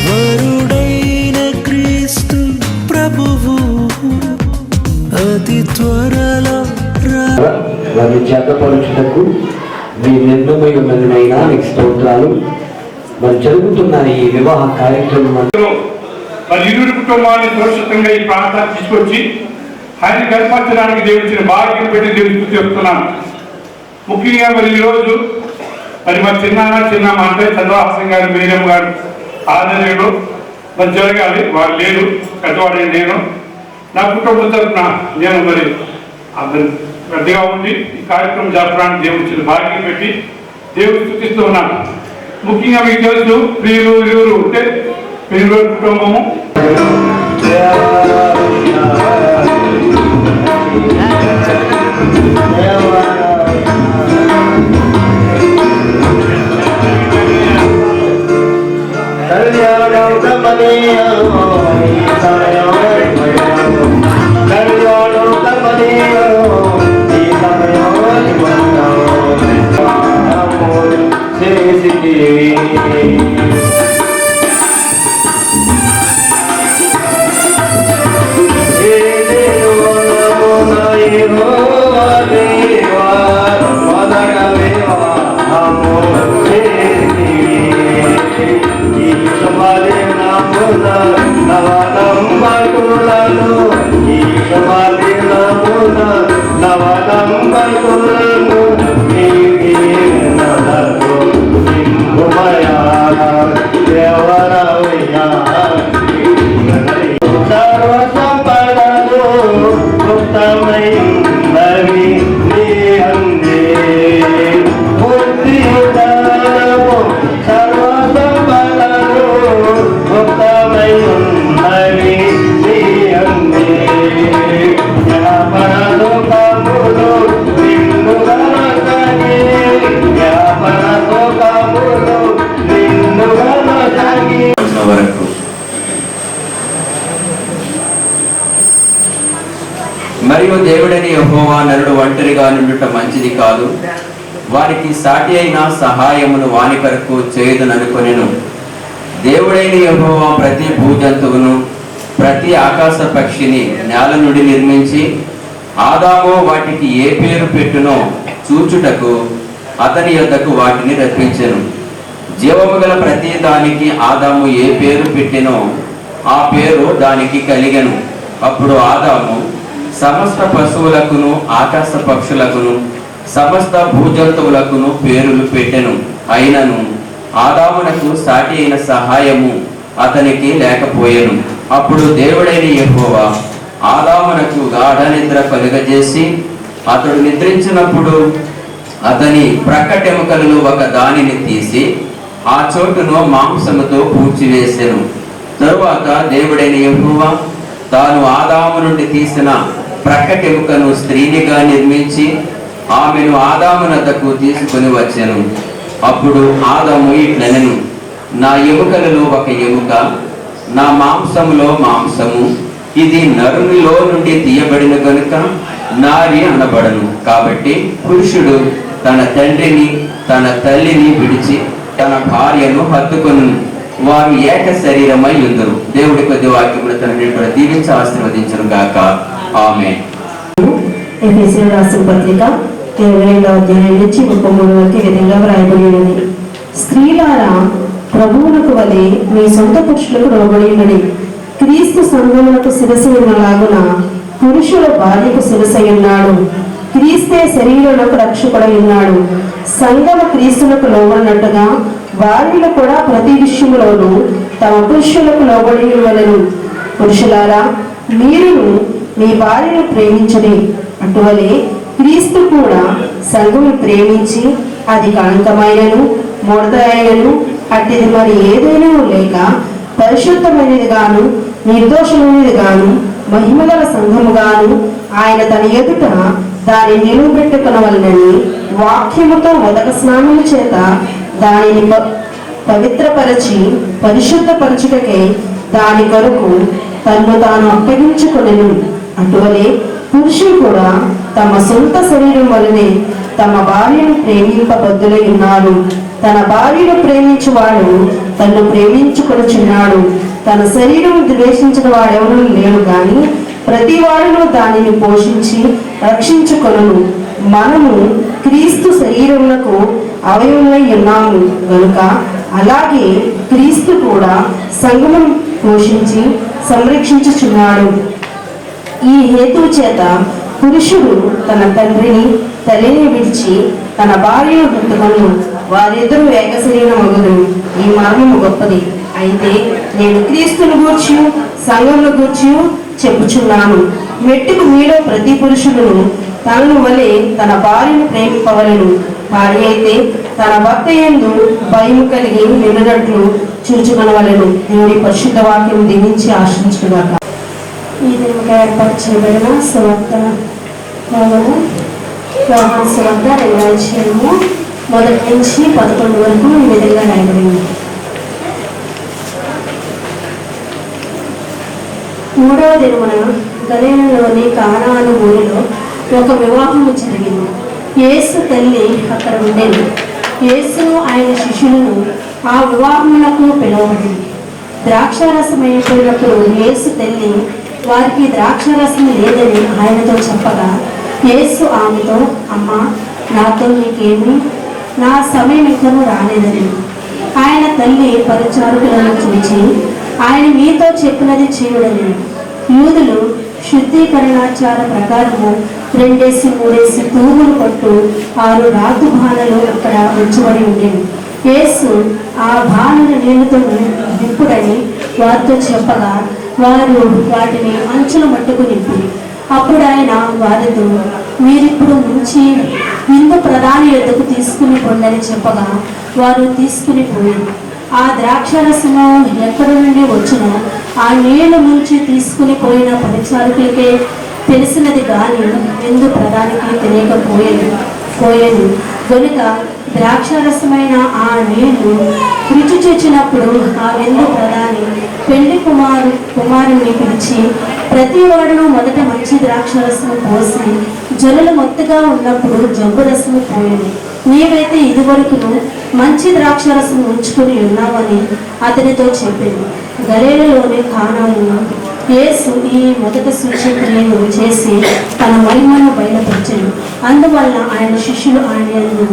వరుడైన క్రీస్తు ప్రభువు అతి త్వరలో వారిని జతపరచుటకు మీ నిర్ణయమై ఉన్నదినైనా నీకు స్తోత్రాలు. మరి జరుగుతున్న ఈ వివాహ కార్యక్రమం మరి ఇరువురు కుటుంబాన్ని సురక్షితంగా ఈ ప్రాంతాన్ని తీసుకొచ్చి ఆయన కనపరచడానికి దేవుడిచ్చిన భాగ్యం పెట్టి దేవుడికి చెప్తున్నాను. ముఖ్యంగా మరి ఈరోజు మరి చిన్నమ్మ అంటే చంద్రహాసం గారు, మేరం గారు ఆదరణలో మరి జరగాలి. వారు లేరు, పెద్దవాడే నేను. నా కుటుంబం తరఫున నేను మరి పెద్దగా ఉండి ఈ కార్యక్రమం జరపడానికి దేవుడి భాగ్యం పెట్టి దేవుడు స్తుతిస్తూ ఉన్నాను. ముఖ్యంగా మీకు తెలుసు ప్రియులు ఇరువురు ఉంటే ప్రియుల కుటుంబము మరియు దేవుడని యెహోవా నరుడు ఒంటరిగా నుండుట మంచిది కాదు, వారికి సాటి అయిన సహాయమును వాని కొరకు చేయదుననుకొనెను. దేవుడైన యెహోవా ప్రతి భూజంతువును ప్రతి ఆకాశ పక్షిని నేల నుండి నిర్మించి ఆదాము వాటికి ఏ పేరు పెట్టునో చూచుటకు అతని యొద్దకు వాటిని రప్పించెను. జీవము గల ప్రతి దానికి ఆదాము ఏ పేరు పెట్టెనో ఆ పేరు దానికి కలిగెను. అప్పుడు ఆదాము సమస్త పశువులకును ఆకాశ పక్షులకును సమస్త భూజంతువులకును పేరులు పెట్టెను. అయినను ఆదామునకు సాటి అయిన సహాయము అతనికి లేకపోయెను. అప్పుడు దేవుడైన యెహోవా ఆదామునకు గాఢ నిద్ర కలుగజేసి అతడు నిద్రించినప్పుడు అతని ప్రక్కటెముకలలో ఒక దానిని తీసి ఆ చోటును మాంసముతో పూడ్చివేసెను. తరువాత దేవుడైన యెహోవా తాను ఆదాము నుండి తీసిన ప్రక్కటెముకను స్త్రీనిగా నిర్మించి ఆమెను ఆదామునద్దకు తీసుకుని వచ్చెను. అప్పుడు ఆదాము ఇట్లనెను, నా ఎముకలలో ఒక ఎముక, నా మాంసములో మాంసము, ఇది నరునిలో నుండి తీయబడిన గనుక నారి అనబడను. కాబట్టి పురుషుడు తన తండ్రిని తన తల్లిని విడిచి తన భార్యను హత్తుకొను, వారు ఏక శరీరమై ఉందరు. దేవుడి కొద్ది వాక్యములు తండ్రి కూడా దీవించి ఆశీర్వదించును గాక. ఆమేన్. ఎఫెసీయులకు రాసిన పత్రిక 22వ అధ్యాయం నుంచి 33 వరకు ఈ విధంగా వ్రాయబడి ఉన్నది. స్త్రీలారా, ప్రభువులకు వలె మీ సొంత పురుషులకు లోబడి ఉన్నది. క్రీస్తు సంఘమునకు శిరస్సు ఉన్నలాగున పురుషుల భార్యకు శిరస్సై ఉన్నాడు. క్రీస్తే శరీరులకు రక్షకుడై ఉన్నాడు. సంఘము క్రీస్తులకు లోబడినట్టుగా భార్యలు కూడా ప్రతి విషయములోనూ తమ పురుషులకు లోబడి ఉండవలెను. పురుషులారా, మీరును మీ భార్యను ప్రేమించుడి. అటువలే క్రీస్తు కూడా సంఘమును ప్రేమించి అది కళంకమైనను ముడతైనను అట్టిది మరి ఏదైనా లేక పరిశుద్ధమైనది గాను నిర్దోషమైనది గాను మహిమగల సంఘము గాను ఆయన తన ఎదుట దాన్ని నిలువబెట్టుకొనవలెనని వాక్యముతో ఉదక స్నానము చేత దానిని పవిత్రపరచి పరిశుద్ధపరచుటకే దాని కొరకు తన్ను తాను అప్పగించుకొనెను. అటువలే పురుషులు కూడా తమ సొంత శరీరం వలనే తమ భార్యను ప్రేమింపబద్దులై ఉన్నారు. తన భార్యను ప్రేమించువాడు తన్ను ప్రేమించుకొనుచున్నాడు. తన శరీరం ద్వేషించిన వాడెవరూ లేడు గాని ప్రతి వాడును దానిని పోషించి రక్షించుకొనును. మనము క్రీస్తు శరీరములకు అవయవమై ఉన్నాము గనుక అలాగే క్రీస్తు కూడా సంఘమును పోషించి సంరక్షించుచున్నాడు. ఈ హేతువు చేత పురుషుడు తన తండ్రిని తల్లిని విడిచి తన భార్యను హత్తుకొను, వారిద్దరూ ఏక శరీరమగుదురు. ఈ మర్మము గొప్పది. అయితే నేను క్రీస్తును గూర్చి సంఘమును గూర్చి చెప్పుచున్నాను, మెట్టుకు మీలో ప్రతి పురుషుడును తనను వలె తన భార్యను ప్రేమింపవలను, భార్య అయితే తన భర్త యందు భయము కలిగి నిన్నట్లు చూచుకొనవలెను. దేవుడి పరిశుద్ధ వాక్యం దీవించి ఆశించుగాక. ఈ దినముగా ఏర్పాటు చేయబడిన సువార్త భాగము యోహాను సువార్త 2వ అధ్యాయము 1 నుంచి 11 వరకు ఈ విధంగా రాయబడింది. 3వ దినమున గలిలయలోని కానాను ఊరిలో ఒక వివాహము జరిగింది. యేసు తల్లి అక్కడ ఉండేది. యేసును ఆయన శిష్యులను ఆ వివాహమునకు పిలువబడింది. ద్రాక్షారసం అయిపోయినప్పుడు యేసు తల్లి వారికి ద్రాక్షారసం లేదని ఆయనతో చెప్పగా, యేసు ఆమెతో, అమ్మా, నాతో నీకేమి, నా సమయం ఇంకనూ రాలేదని. ఆయన తల్లి పరిచారకులను చూచి, ఆయన మీతో చెప్పినది చేయుడని. యూదులు శుద్ధీకరణాచార ప్రకారము 2-3 తూములు పట్టు 6 రాతు బాణలు అక్కడ ఉంచబడి ఉండేవి. యేసు ఆ బాణల నీళ్లతో నింపుడని వారితో చెప్పగా, వారు వాటిని అంచుల మట్టుకు నింపి, అప్పుడు ఆయన వారితో, మీరిప్పుడు ముంచి విందు ప్రధాని యొద్దకు తీసుకుని పొందని చెప్పగా, వారు తీసుకుని పోయారు. ఆ ద్రాక్షరసము ఎక్కడి నుండి వచ్చినో ఆ నీళ్ల నుంచి తీసుకుని పోయిన పరిచారకులకే తెలిసినది గాని విందు ప్రధానికి తెలియకపోయేది. కనుక ద్రాక్షరసమైన ఆ నీళ్లు రుచి చూచినప్పుడు ఆ విందు ప్రధాని పెళ్లి కుమారుని పిలిచి, ప్రతి వాడును మొదట మంచి ద్రాక్షరసము పోసి జనులు మొత్తగా ఉన్నప్పుడు జబ్బు రసము పోయింది. నీవైతే ఇదివరకును మంచి ద్రాక్షరసం ఉంచుకుని ఉన్నావని అతనితో చెప్పింది. గలిలయలోని కానాను యేసు ఈ మొదట సూచక్రియను చేసి తన మహిమను బయలుపరిచాడు. అందువల్ల ఆయన శిష్యులు ఆయన యందు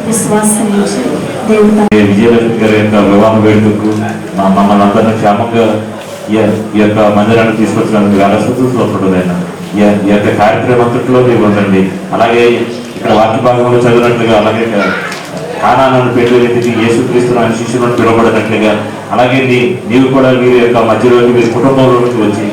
విశ్వాసం ఉంచారు. దేవుడు విజయలక్ష్మి గారి యొక్క వివాహ వేడుకకు మమ్మల్ని అందరినీ క్షేమంగా ఈ యొక్క మందిరాన్ని తీసుకొచ్చినందుకు చాలా సంతోషపడుతుంది. ఈ యొక్క కార్యక్రమం అంతట్లో ఉందండి. అలాగే ఇక్కడ వాక్య భాగంలో చదివినట్లుగా, అలాగే కానాను పెళ్లి వ్యక్తికి యేసుక్రీస్తు ఆయన శిష్యులను పిలువబడినట్లుగా, అలాగే నీవు కూడా వీరి యొక్క మధ్యలోకి, వీరి కుటుంబంలోకి వచ్చి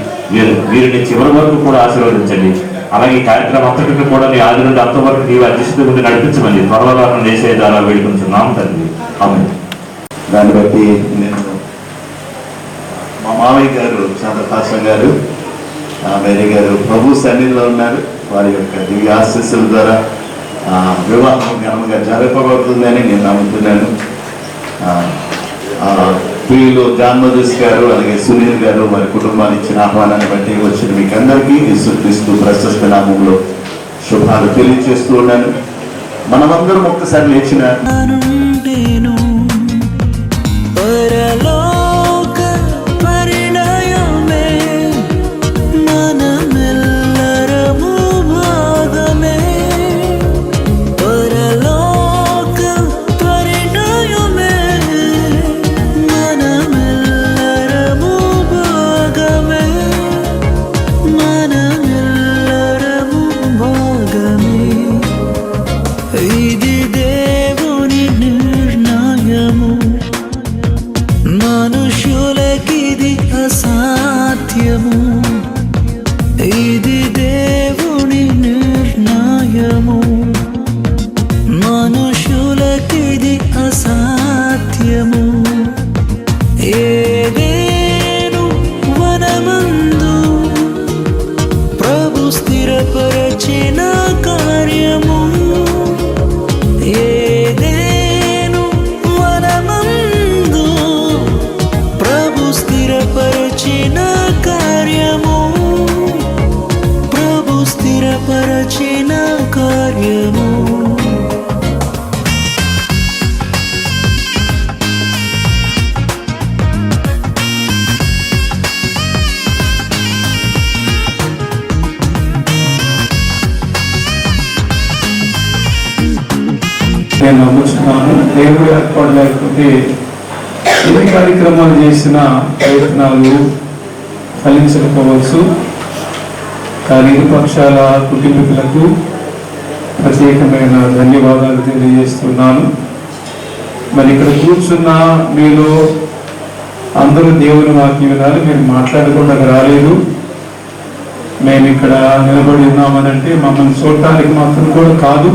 వీరిని చివరి వరకు కూడా ఆశీర్వదించండి. అలాగే ఈ కార్యక్రమం అంతటిని కూడా నీ ఆది నుండి అంతవరకు నీవు అధ్యక్షత ఉండి నడిపించమని త్వరలో వేసే ద్వారా వేడుకుంటున్నాం తండ్రి. ఆమేన్. దాన్ని బట్టి నేను మా మామయ్య గారు చంద్రపాసం గారు, మేరీ గారు ప్రభు సన్నిధిలో ఉన్నారు. వారి యొక్క దివ్య ఆశీస్సుల ద్వారా వివాహం ఘనంగా జరపబడుతుందని నేను నమ్ముతున్నాను. ప్రియులు జాన్ మధుస్ గారు, అలాగే సునీల్ గారు, వారి కుటుంబాన్ని ఇచ్చిన ఆహ్వానాన్ని బట్టి వచ్చిన మీకు అందరికీ యేసుక్రీస్తు ప్రశస్త నామంలో శుభాలు తెలియజేస్తూ ఉన్నాను. మనమందరం ఒక్కసారి లేచిన నేను నమ్ముతున్నాను. దేవుడు ఏర్పాటు లేకపోతే ఎన్ని కార్యక్రమాలు చేసిన ప్రయత్నాలు ఫలించకపోవచ్చు. కానీ ఇరుపక్షాల కుటుంబీకులకు ప్రత్యేకమైన ధన్యవాదాలు తెలియజేస్తున్నాను. మరి ఇక్కడ కూర్చున్న మీలో అందరూ దేవుని వాక్యం వినాలి. మీరు మాట్లాడకుండా రాలేదు. మేము ఇక్కడ నిలబడి ఉన్నామనంటే మమ్మల్ని చూడటానికి మాత్రం కూడా కాదు.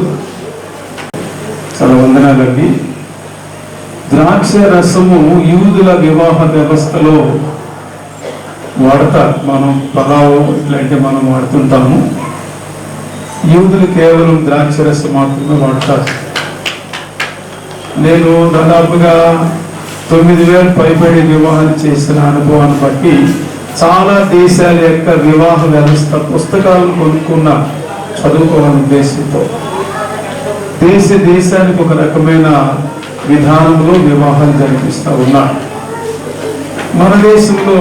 చాలా వందనాలండి. ద్రాక్ష రసము యూదుల వివాహ వ్యవస్థలో వాడతారు. మనం పలావ్ ఇట్లాంటి మనం వాడుతుంటాము. యూదులు కేవలం ద్రాక్ష రసం మాత్రమే వాడతారు. నేను దాదాపుగా 9,000 పైబడి వివాహాలు చేసిన అనుభవాన్ని బట్టి చాలా దేశాల యొక్క వివాహ వ్యవస్థ పుస్తకాలను కొనుక్కున్న చదువుకోవాలని ఉద్దేశంతో దేశానికి ఒక రకమైన విధానంలో వివాహాలు జరిపిస్తూ ఉన్నారు. మన దేశంలో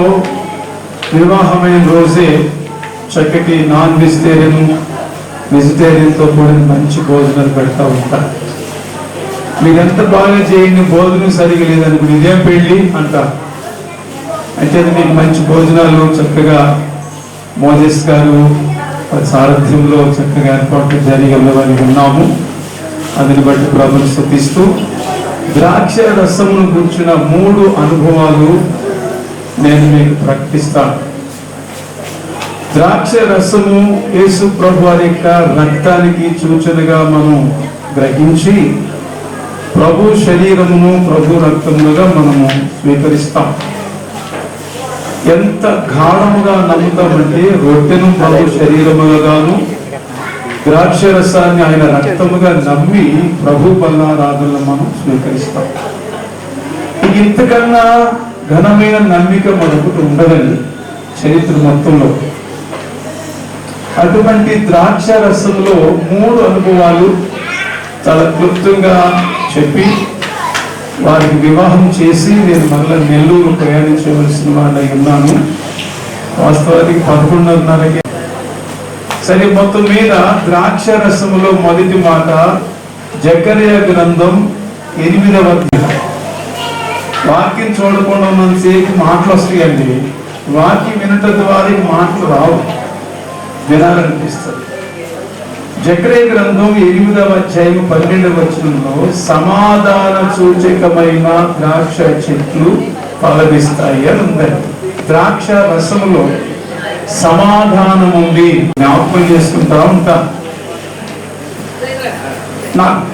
వివాహమైన రోజే చక్కటి నాన్ వెజిటేరియన్తో కూడిన మంచి భోజనాలు పెడతా ఉంటారు. మీరు ఎంత బాగా చేయండి, భోజనం సరిగా లేదనుకుని ఇదేం పెళ్ళి అంటారు. అంటే మీకు మంచి భోజనాలు చక్కగా మోజెస్ గారు సారథ్యంలో చక్కగా ఏర్పాట్లు జరిగేవని ఉన్నాము. అందుని బట్టి ప్రభువును స్తుతిస్తూ ద్రాక్ష రసమును గురించిన 3 అనుభవాలు నేను మీకు ప్రకటిస్తాను. ద్రాక్ష రసము యేసు ప్రభు వారి యొక్క రక్తానికి సూచనగా మనం గ్రహించి ప్రభు శరీరమును ప్రభు రక్తములుగా మనము స్వీకరిస్తాం. ఎంత గాఢముగా నమ్ముతామంటే రొట్టెను ప్రభు శరీరముగాను ద్రాక్ష రసాన్ని ఆయన రక్తముగా నమ్మి ప్రభు బలారాధనలు మనం స్వీకరిస్తాం. ఇంతకన్నా ఘనమైన నమ్మిక మనకు ఉండదండి చరిత్ర మొత్తంలో. అటువంటి ద్రాక్ష రసంలో 3 అనుభవాలు చాలా క్లుప్తంగా చెప్పి వారికి వివాహం చేసి నేను మళ్ళీ నెల్లూరు ప్రయాణించవలసిన వాడిని ఉన్నాను. వాస్తవానికి 11:30కి. సరే, మొత్తం మీద ద్రాక్ష రసములో మొదటి మాట జకర్యా గ్రంథం 8వ అధ్యాయం. వాక్యం చూడకుండా ఉన్నంతసేపు మాటలు వస్తాయండి. వాక్యం వినటం ద్వారా మాటలు రావు, వినాలనిపిస్తుంది. జకర్యా గ్రంథం 8వ అధ్యాయం 12వ వచనంలో సమాధాన సూచకమైన ద్రాక్ష చెట్లు ఫలమిస్తాయి అని ఉందండి. ద్రాక్ష రసములో సమాధానం ఉంది. జ్ఞాపకం చేసుకుంటా ఉంటా.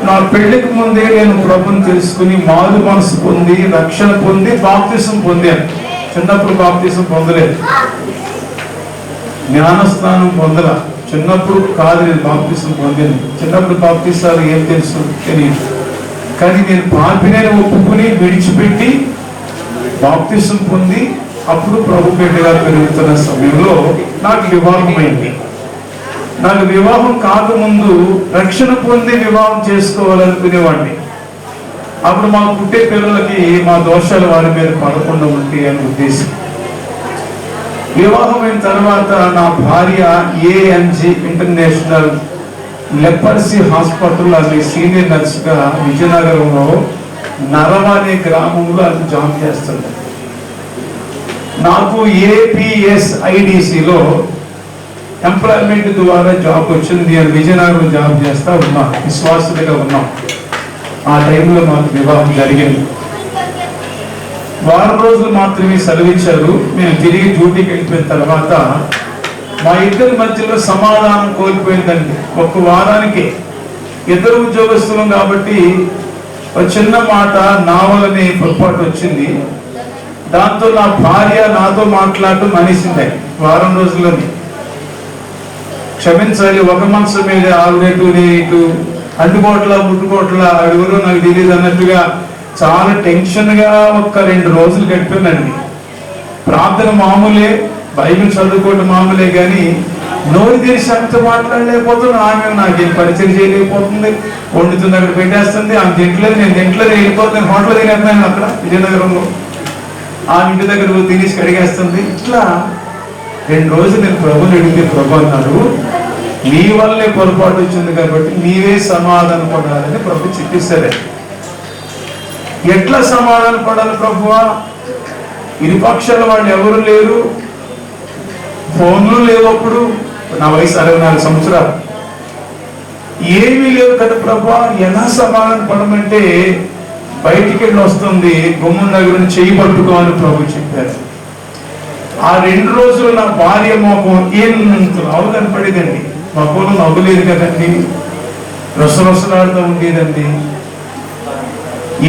నా పెళ్లికి ముందే నేను ప్రభుని తెలుసుకుని మారు మనసు పొంది రక్షణ పొంది బాప్తిసం పొందాను. చిన్నప్పుడు బాప్తిసం పొందలేదు, జ్ఞానస్నానం పొందల. చిన్నప్పుడు కాదు నేను బాప్తిసం పొందాను. చిన్నప్పుడు బాప్తిసాలు ఏం తెలుసు తెలియదు. కానీ నేను పాపిని ఒప్పుకుని విడిచిపెట్టి బాప్తిసం పొంది అప్పుడు ప్రభు బిడ్డగా పెరుగుతున్న సమయంలో నాకు వివాహమైంది. నాకు వివాహం కాకముందు రక్షణ పొంది వివాహం చేసుకోవాలనుకునేవాడిని. అప్పుడు మా పుట్టే పిల్లలకి మా దోషాలు వారి మీద పడకుండా ఉంటాయి అనే ఉద్దేశం. వివాహమైన తర్వాత నా భార్య ANG ఇంటర్నేషనల్ లెపర్సీ హాస్పిటల్ అది సీనియర్ నర్సుగా విజయనగరంలో నరవ అనే గ్రామంలో అది జాబ్ చేస్తుంది. నాకు APSIDCలో ఎంప్లాయ్మెంట్ ద్వారా జాబ్ వచ్చింది. నేను విజయనగరం జాబ్ చేస్తా ఉన్నా, విశ్వాసులుగా ఉన్నాం. ఆ టైంలో మాకు వివాహం జరిగింది. వారం రోజులు మాత్రమే సెలవిచ్చారు. మేము తిరిగి డ్యూటీకి వెళ్ళిపోయిన తర్వాత మా ఇద్దరి మధ్యలో సమాధానం కోల్పోయిందండి. ఒక వారానికి ఇద్దరు ఉద్యోగస్తులం కాబట్టి ఒక చిన్న మాట నా వల్లనే పొరపాటు వచ్చింది. దాంతో నా భార్య నాతో మాట్లాడటం మనిషింది వారం రోజుల్లోనే. క్షమించాలి, ఒక మనసు మీద ఆవిడేటు ఇటు అంటుకోట్ల ముట్టుకోట్ల ఎవరో నాకు తెలియదు అన్నట్టుగా చాలా టెన్షన్ గా ఒక 2 రోజులు గడిపోయిందండి. ప్రార్థన మామూలే, బైబిల్ చదువుకోవడం మామూలే, కానీ నోరు తెరిచి అంత మాట్లాడలేకపోతున్నా. ఆమె నాకేం పరిచయం చేయలేకపోతుంది. వండుతుంది, అక్కడ పెట్టేస్తుంది. ఆమె తింటలేదు, నేను తింటలేదు, వెళ్ళిపోతుంది. హోటల్ తినేస్తున్నాను అక్కడ విజయనగరంలో. ఆ ఇంటి దగ్గర తినేసి కడిగేస్తుంది. ఇట్లా 2 రోజులు నేను ప్రభుని అడిగితే ప్రభు అన్నాడు, నీ వల్లే పొరపాటు వచ్చింది కాబట్టి నీవే సమాధాన పడాలని ప్రభు చెప్పేశారే. ఎట్లా సమాధాన పడాలి ప్రభువా? ఇరుపక్షాల వాళ్ళు ఎవరు లేరు, ఫోన్లు లేవు. అప్పుడు నా వయసు 64 సంవత్సరాలు, ఏమీ లేవు కదా ప్రభువా. ఎలా సమాధాన పడమంటే బయటికి వెళ్ళి వస్తుంది, గుమ్మం దగ్గర చెయ్యి పట్టుకోవాలని ప్రభు చెప్పారు. ఆ 2 రోజులు నా భార్య మోకం ఎంత లావు కనపడేదండి. మొక్కలు నవ్వులేదు కదండి, రసరసలాడుతూ ఉండేదండి.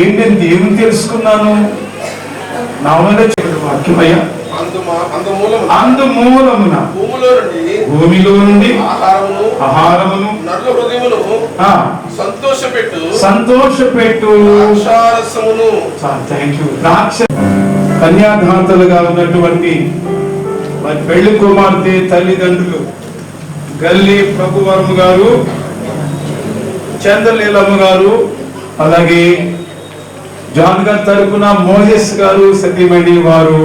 ఏంటి దేవుని తెలుసుకున్నాను, నా వల్ల వాక్యమయ్యా. అందుమూలమున భూమిలో నుండి ఆహారమును సంతోషపెట్టు ద్రాక్ష కన్యాదాతలుగా ఉన్నటువంటి మరి పెళ్లి కుమార్తె తల్లిదండ్రులు గల్లీ ప్రభువరము గారు, చంద్రలీలమ్మ గారు, అలాగే జాన్ గారి తరపున మోజెస్ గారు సతీమణి వారు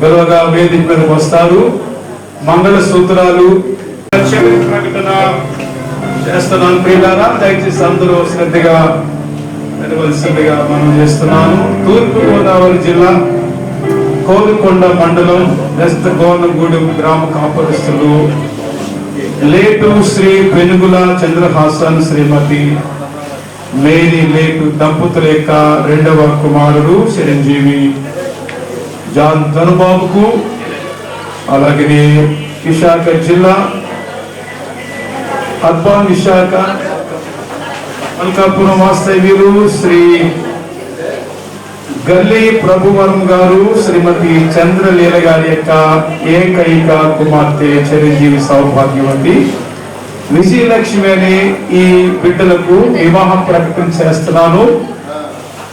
గర్వగా వేదిక మీదకి వస్తారు. మంగళ సూత్రాలు ప్రకటన చేస్తున్నాను. ప్రియులారా, దయచేసి అందరూ శ్రద్ధగా వినవలసిందిగా మనం చేస్తున్నాను. తూర్పు గోదావరి జిల్లా కోలుకొండ మండలం వెస్ట్ గోనగూడెం గ్రామ కాపురస్తులు లేటు శ్రీ పెనుగుల చంద్రహాసన్ శ్రీమతి మేరీ లేటు దంపతుల యొక్క 2వ కుమారుడు చిరంజీవి జాన్ ధనుబాబుకు, అలాగే విశాఖ జిల్లా అర్బన్ విశాఖ అల్కాపురం వాస్తవ్యులు శ్రీ గల్లీ ప్రభువరం గారు, శ్రీమతి చంద్రలీల గారి యొక్క ఏకైక కుమార్తె చిరంజీవి సౌభాగ్యవతి విజయలక్ష్మి అనే ఈ బిడ్డలకు వివాహం ప్రకటన చేస్తున్నాను.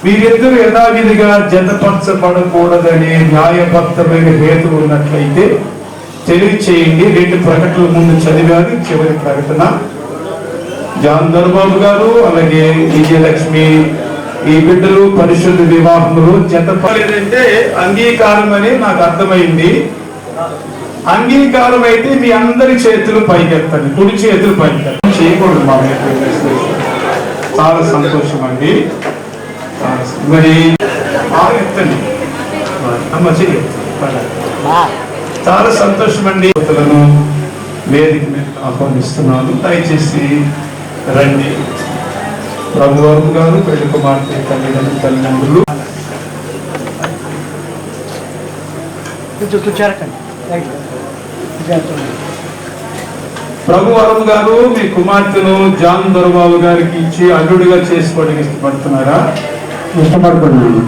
వీరిద్దరూ యథావిధిగా జతపరచబడకూడదనే న్యాయబద్ధమైన హేతు ఉన్నట్లయితే తెలియచేయండి. 2 ప్రకటనల ముందు చదివారు. చివరి ప్రకటన జాన్ ధనుబాబు గారు అలాగే విజయలక్ష్మి ఈ బిడ్డలు పరిశుద్ధ వివాహములు జతపడలేదంటే అంగీకారం అని నాకు అర్థమైంది. అంగీకారం అయితే మీ అందరి చేతులు పైకెత్తండి, కుడి చేతులు పైకెత్తండి. చేయకూడదు మా చాలా సంతోషం అండి. మరి ఎత్తండి అమ్మ, చెయ్యి. చాలా సంతోషం అండి. వేదిక మీద ఆహ్వానిస్తున్నాను. దయచేసి రండి. ప్రభువరం గారు, పెళ్లి కుమార్తె తల్లిదండ్రులు ప్రభువరం గారు మీ కుమార్తెను జాన్ ధనుబాబు గారికి ఇచ్చి అల్లుడిగా చేసుకోవడానికి ఇష్టపడుతున్నారా? ఇష్టపడుతున్నాను.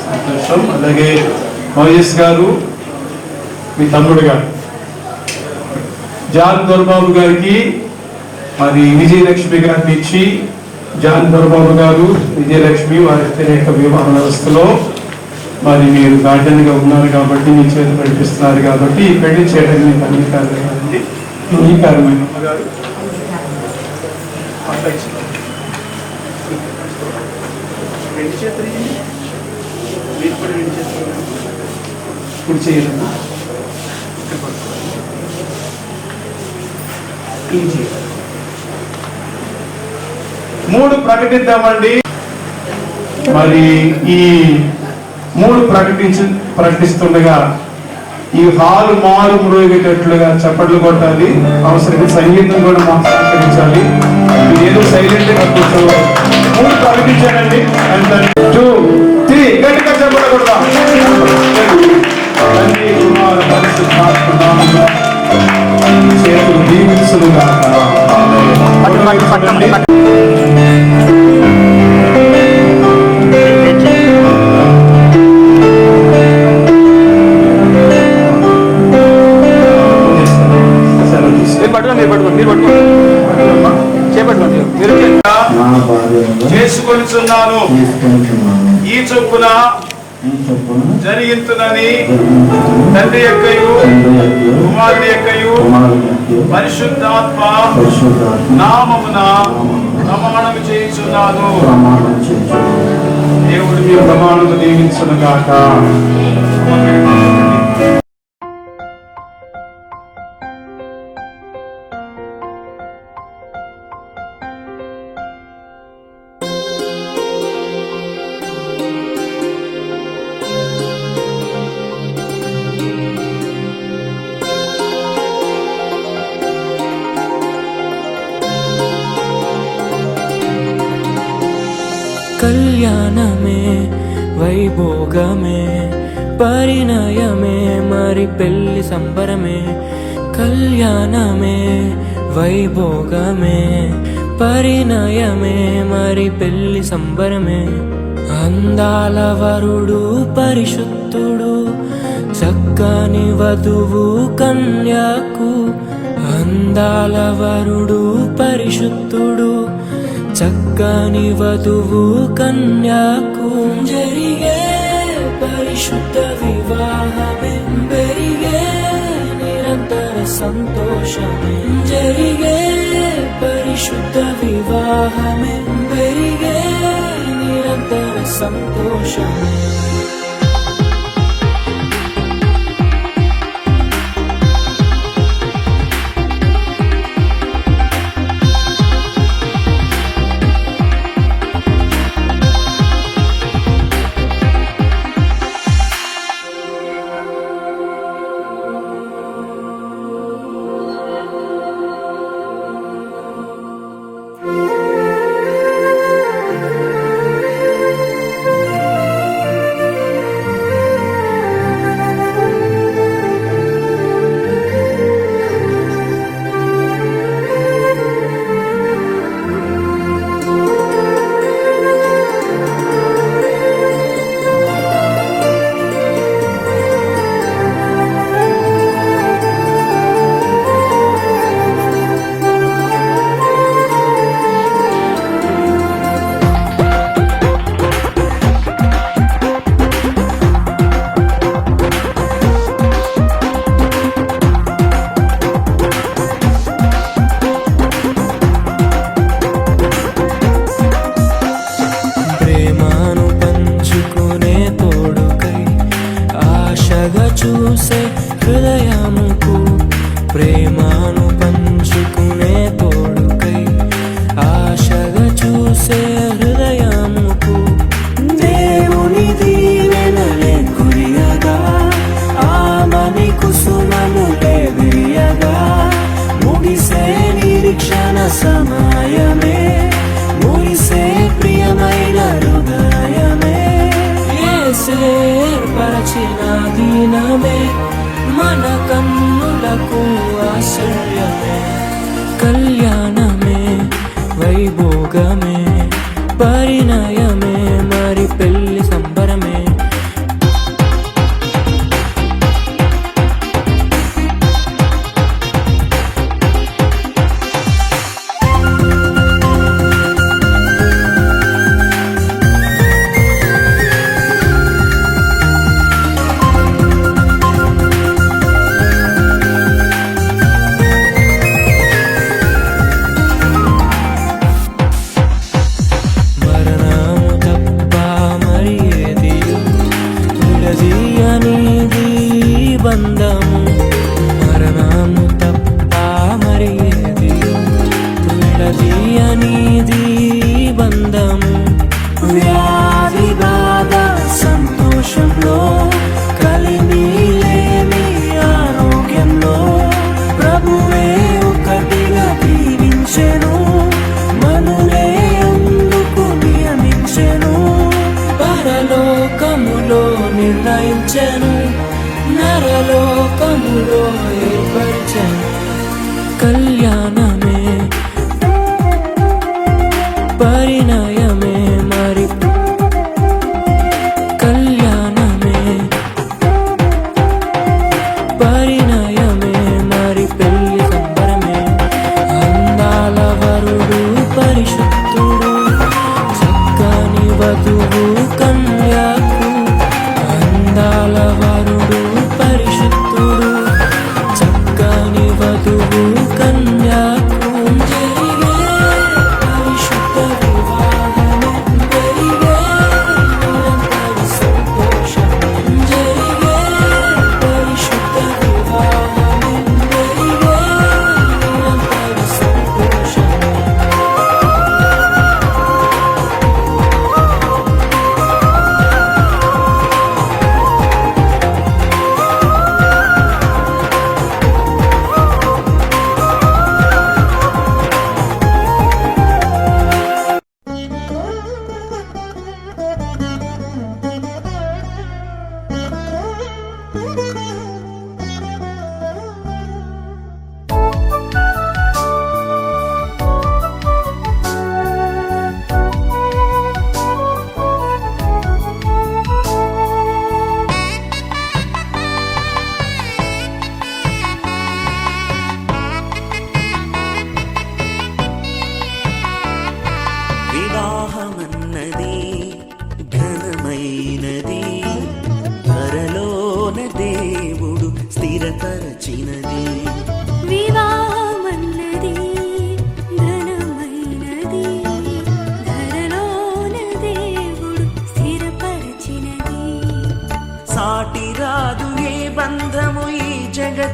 సంతోషం. అలాగే మోజెస్ గారు మీ తమ్ముడు గారు జాన్ ధనుబాబు గారికి మరి విజయలక్ష్మి గారిని ఇచ్చి జాన్ ధనుబాబు గారు విజయలక్ష్మి వారి వ్యతిరేక వివాహ వ్యవస్థలో మరి మీరు గార్డెన్ గా ఉన్నారు కాబట్టి మీ చేతి నడిపిస్తున్నారు కాబట్టి ఈ పెళ్లి చేయడానికి మీకు అంగీకారం కాదండి. అంగీకారమైన గారు ఇప్పుడు చేయాలన్నా మూడు ప్రకటిద్దామండి. మరి ఈ 3 ప్రకటిస్తుండగా ఈ హాలు మారు మ్రోగేటట్లుగా చప్పట్లు కొట్టాలి. అవసరమైన సంగీతం కూడా మాకు సహకరించాలి. ఏదో సైలెంట్ గా కూర్చోవాలి. 3 ప్రకటించానండి. 2, 3 గట్టిగా చప్పట్లు కొడతాం. చేతులు దీవించులుగా చేసుకొనిచున్నాను. ఈ చొప్పున జరిగించునని తండ్రి యొక్కయు కుమారుని యొక్కయు పరిశుద్ధాత్మ నామమున ప్రమాణం చేయుచున్నాను. దేవుడు మీ ప్రమాణము దీవించునుగాక. కళ్యాణమే వైభోగమే పరిణయమే మరి పెళ్లి సంబరమే, కళ్యాణమే వైభోగమే. పరిణయమే మరి పెళ్లి సంబరమే, అందాల వరుడు పరిశుద్ధుడు, చక్కని వధువు కన్యాకు. అందాల వరుడు పరిశుద్ధుడు, చక్కని వధువు కన్యాకు. జరిగే పరిశుద్ధ వివాహమే, పెరిగే నిరంతర సంతోషమే. జరిగే పరిశుద్ధ వివాహమే, పెరిగే నిరంతర సంతోషమే. చూసే హృదయముకు, ప్రేమను పంచుకునే తోడుకై ఆశగా చూసే హృదయముకు. దేవుని దీవెనలే కురియగా, ఆమని కుసుమములే విరియగా. ముగిసే నిరీక్షణ సమయమే, ముగిసే ప్రియమైన హృదయమే. ఏర్పరచిన దినమే మన కన్నులకు ఆశ్చర్యమే. కళ్యాణమే వైభోగమే, పరిణయమే మరి పెళ్లి సంబరమే. బంధము మరణము తప్ప మరి ఏది విడదీయనిది బంధము. వ్యాధి బాధ సంతోషంలో, కలిమి లేని ఆరోగ్యంలో ప్రభువే ఒకటిగా దీవించెను, మనులే అందుకు నియమించెను. పరలోకములో నిర్ణయించెను, నరలోకములో ఏర్పరిచెను. కళ్యాణమే పరిణయమే మరి, కళ్యాణమే పరిణయమే మరి పెళ్లి సంబరమే. అందాల వరుడు పరిశుద్ధుడు, చక్కని వధువు కన్యాకు. అందాల వరుడు పరిశుద్ధుడు,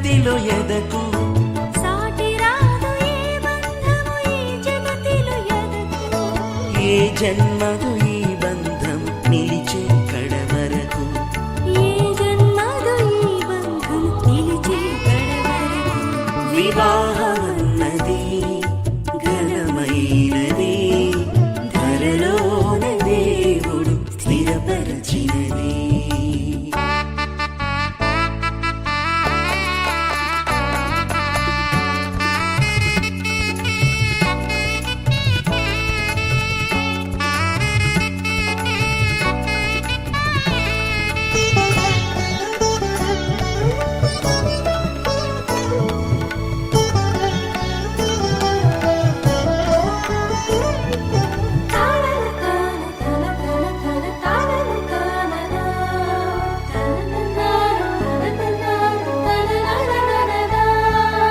జగతిలో ఎదకు సాటి రాదు ఏ బంధము ఈ జగతిలో ఎదకు ఏ జన్మదు ఈ బంధం నిలిచే కడవరకు ఏ జన్మదు ఈ బంధం నిలిచే కడవరకు వివాహమన్నది ఘనమైనది ధరలోన దేవుడు స్థిరపరచినది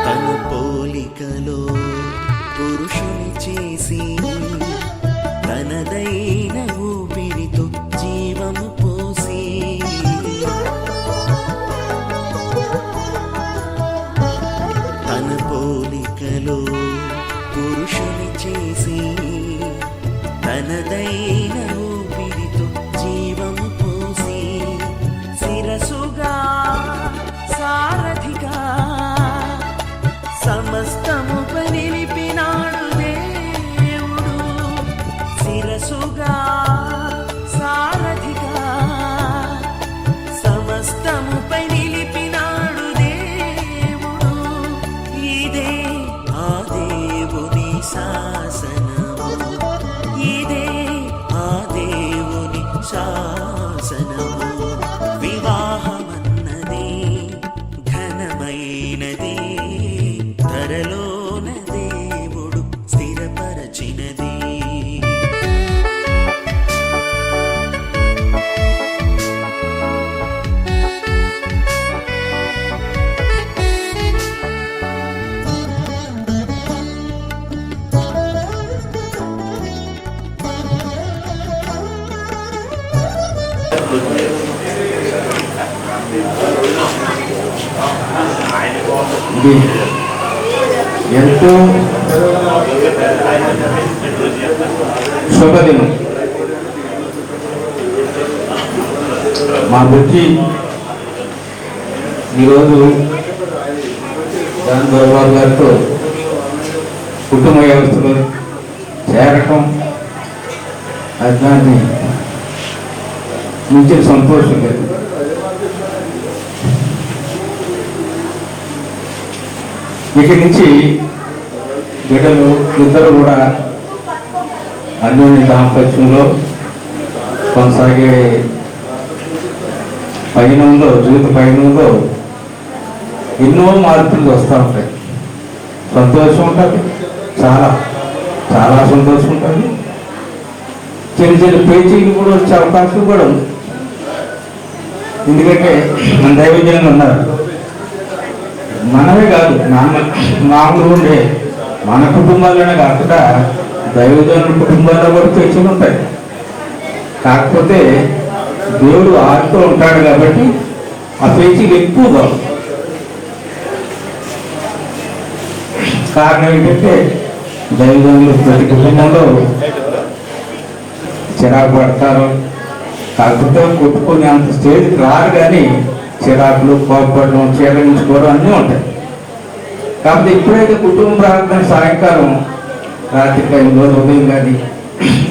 తన పోలికలో పురుషుని చేసి తనదైన ఊపిరితో జీవము పోసి తన పోలికలో పురుషుని చేసి తనదైన ఊపిరితో జీవము పోసి శిరసుగా సారథిగా సమస్తము నిలిపినాడు దేవుడు శిరసుగా సారథిగా సమస్తముపై నిలిపినాడు దేవుడు ఇదే ఆ దేవుని శాసనము ఇదే ఆ దేవుని శాసనము వివాహమన్నది ఘనమైనది ధరలోన దేవుడు స్థిరపరచినది ఇది ఎంతో శుభదినం. మా బుద్ధి ఈరోజు దాని దొరబాబు గారితో కుటుంబ వ్యవస్థలో చేరటం అది దాన్ని మించిన సంతోషం లేదు. ఇక్కడి నుంచి బిడ్డలు ఇద్దరు కూడా అన్యోన్య దాంపత్యంలో కొనసాగే పయనంలో జీవిత పయనంలో ఎన్నో మార్పులు వస్తూ ఉంటాయి. సంతోషం ఉంటుంది, చాలా చాలా సంతోషం ఉంటుంది. చిన్న చిన్న పేచీలు కూడా వచ్చే అవకాశం కూడా ఉంది. ఎందుకంటే మన దైవజనులు ఉన్నారు, మనమే కాదు మామూలు ఉండే మన కుటుంబాల్లోనే కాకుండా దైవజనుల కుటుంబాల్లో కూడా పేచీలు ఉంటాయి. కాకపోతే దేవుడు ఆడుతూ ఉంటాడు కాబట్టి ఆ పేచీలు ఎక్కువగా. కారణం ఏంటంటే దైవజనులు ప్రతి కుటుంబంలో చిరాకు పడతారు, కాకపోతే కొట్టుకొని అంత స్టేజ్కి రారు, కానీ చిరాకులు, కోపడడం, చీరగించుకోవడం అన్నీ ఉంటాయి. కాకపోతే ఎప్పుడైతే కుటుంబ ప్రార్థన సాయంకాలం రాత్రి టైంలో ఉదయం కానీ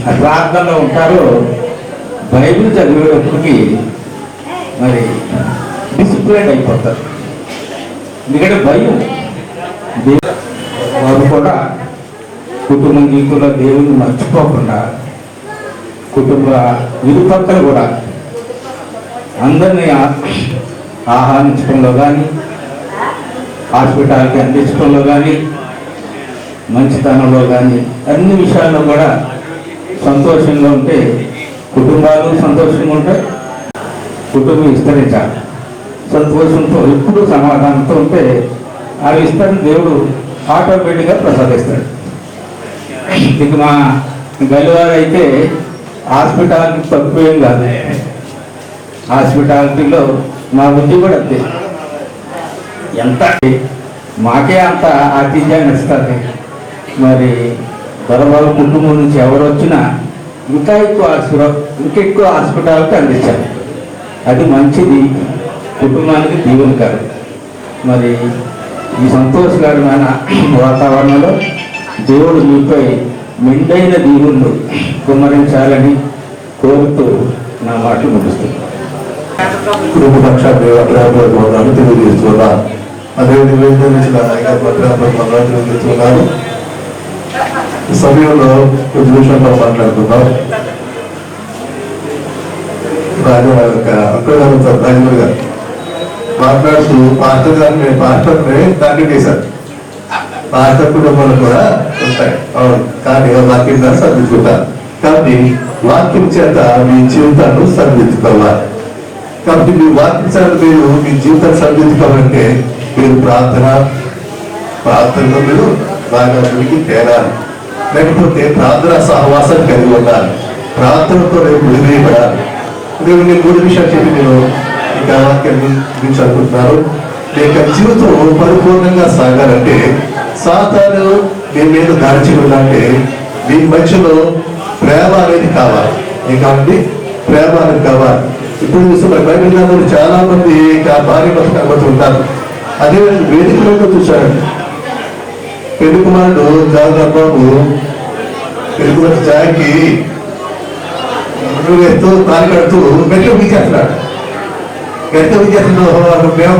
ఆ ప్రార్థనలో ఉంటారో బైబిల్ చదివేటప్పటికి మరి డిసిప్లైన్ అయిపోతారు. ఎందుకంటే భయం వారు కూడా కుటుంబ జీవితంలో దేవుని మర్చిపోకుండా కుటుంబ ఇరుపక్కలు కూడా అందరినీ ఆహ్వానించడంలో కానీ హాస్పిటాల్కి అందించడంలో కానీ మంచితనంలో కానీ అన్ని విషయాల్లో కూడా సంతోషంగా ఉంటే కుటుంబాలు సంతోషంగా ఉంటాయి, కుటుంబం విస్తరించాలి. సంతోషంతో ఎప్పుడు సమాధానంతో ఉంటే ఆ విస్తరణ దేవుడు ఆటోమేటిక్గా ప్రసాదిస్తాడు. ఇక మా గలివారు అయితే హాస్పిటాలిటీ తక్కువేం కాదు. హాస్పిటాలిటీలో మా బుద్ధి కూడా అంతే. ఎంత మాకే అంత ఆతిథ్యాన్ని ఇస్తుంది. మరి దొరబాబు కుటుంబం నుంచి ఎవరు వచ్చినా ఇంకా ఎక్కువ హాస్పిటాల్కి అందించాలి. అది మంచిది, కుటుంబానికి దీవెనకరం. మరి ఈ సంతోషకరమైన వాతావరణంలో దేవుడు మీపై మెండైన దీవులు కుమ్మరించాలని కోరుతూ నా మాటలు ముగిస్తున్నాను. కుటుంబ పక్షాలు తెలియజేస్తున్నా. అదేవిధంగా తెలియజేస్తున్నాను. ఈ సమయంలో కొద్ది విషయంలో మాట్లాడుతున్నాం. అక్కడ రాజు గారు మాట్లాడుతూ పాస్టర్ గారిని నేను పాస్టర్ని టార్గెట్ చేశాను. పాస్టర్ కుటుంబాలు కూడా ఉంటాయి, అవును, కానీ వాక్యం ద్వారా సరిదిద్దుకుంటారు. కాబట్టి వాక్యం చేత మీ జీవితాన్ని సరిదిద్దుకోవాలి. కాబట్టి మీ వాక్యం చేత మీరు మీ జీవితాన్ని సరిదిద్దుకోవాలంటే మీరు ప్రార్థనలో మీరు బాగా మునిగి తేరాలి. లేకపోతే ప్రార్థన సహవాసం కలిగి ఉండాలి. ప్రార్థనతో రేపు విడివేయబడాలి. నేను 3 విషయాలు చెప్పి నేను ఇంకా వాక్యాన్ని అనుకుంటున్నాను. లేక జీవితం పరిపూర్ణంగా సాగాలంటే సాతాను మీ మీద దాడి చేయాలంటే మీ మధ్యలో ప్రేమ అనేది కావాలి. కాబట్టి ప్రేమ అనేది కావాలి. ఇప్పుడు చూస్తున్న బైబిల్ గ్రంథంలో చాలా మంది భార్య భర్త కనబడుతుంటారు. అదే వేదికలో చూశారండి. పెళ్లి కుమారుడు జాగ్రత్త పెళ్లి కుమారుడు జాకి ఎత్తు తాలి కడుతూ గట్టిగా విచ్చేస్తున్నాడు. గట్టిగా విచ్చేస్తున్నాడు. ప్రేమ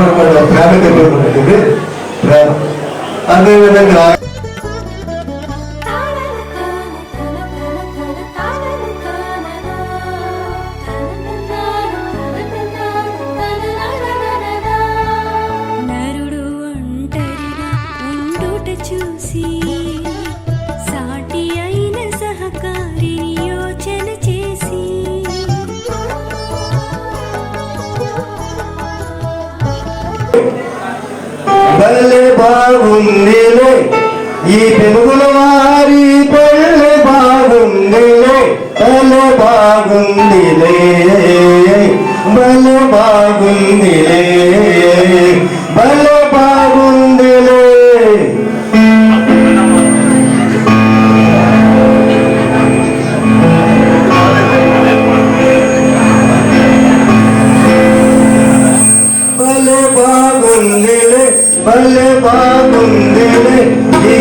ప్రేమ. అదేవిధంగా నరుడు ఒంటరిగా ఉండుట చూసి సాటి అయిన సహకారిని యోచన చేసి పల్లె బాగుందిలే ఈ పెనుగుల వారి పల్లె బాగుందిలే, పల్లె బాగుందిలే, పల్లె బాగుందిలే, పల్లె బాగుందిలే. పల్లె బాగుందిలే, పల్లె బాగుందిలే ఈ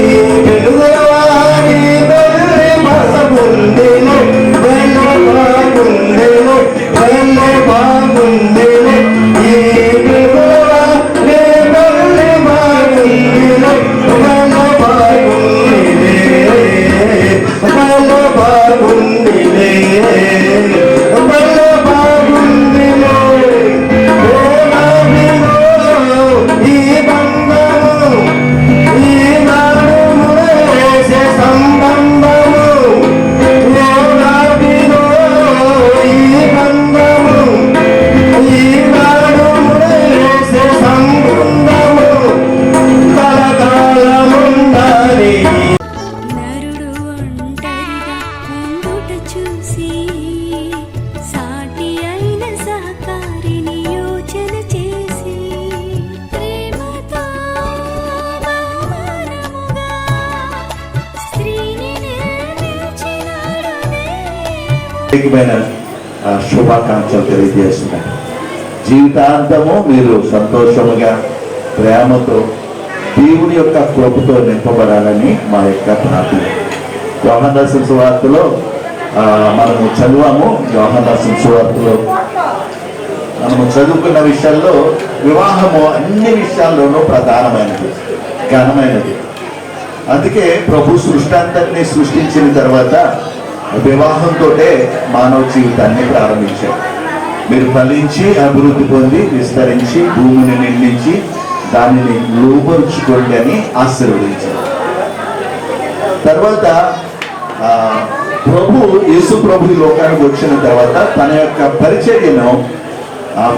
వెలుగుల వారి పల్లె బాగుందిలే, పల్లె బాగుందిలే, పల్లె బాగుందిలే ఈ వెలుగుల వారి పల్లె బాగుందిలే, పల్లె బాగుందిలే, పల్లె బాగుందిలే, పల్లె బాగుందిలే. ఈ బంధము ఈ నాడు వేసే సంబంధము నాటిలో ఈ బంధము ఈ నాడు వేసే సంబంధము కలకాలముండాలి. నరుడు ఒంటరిగా ఉండుట చూసి సాటి అయిన సహకారిని యోచన చేసి ప్రేమతో బహుమానముగా స్త్రీని నిర్మించినాడు దేవుడు. శుభాకాంక్షలు తెలియజేస్తున్నాను. జీవితాంతము మీరు సంతోషముగా ప్రేమతో దేవుని యొక్క కృపతో నింపబడాలని మా యొక్క ప్రార్థన. యోహాను సువార్తలో మనము చదివాము. యోహాను సువార్తలో మనము చదువుకున్న విషయాల్లో వివాహము అన్ని విషయాల్లోనూ ప్రధానమైనది, ఘనమైనది. అందుకే ప్రభు సృష్టాంతరిని సృష్టించిన తర్వాత వివాహంతో మానవ జీవితాన్ని ప్రారంభించారు. మీరు ఫలించి అభివృద్ధి పొంది విస్తరించి భూమిని నిండించి దానిని లోపరుచుకోండి అని ఆశీర్వదించారు. తర్వాత యేసు ప్రభు ఈ లోకానికి వచ్చిన తర్వాత తన యొక్క పరిచర్యను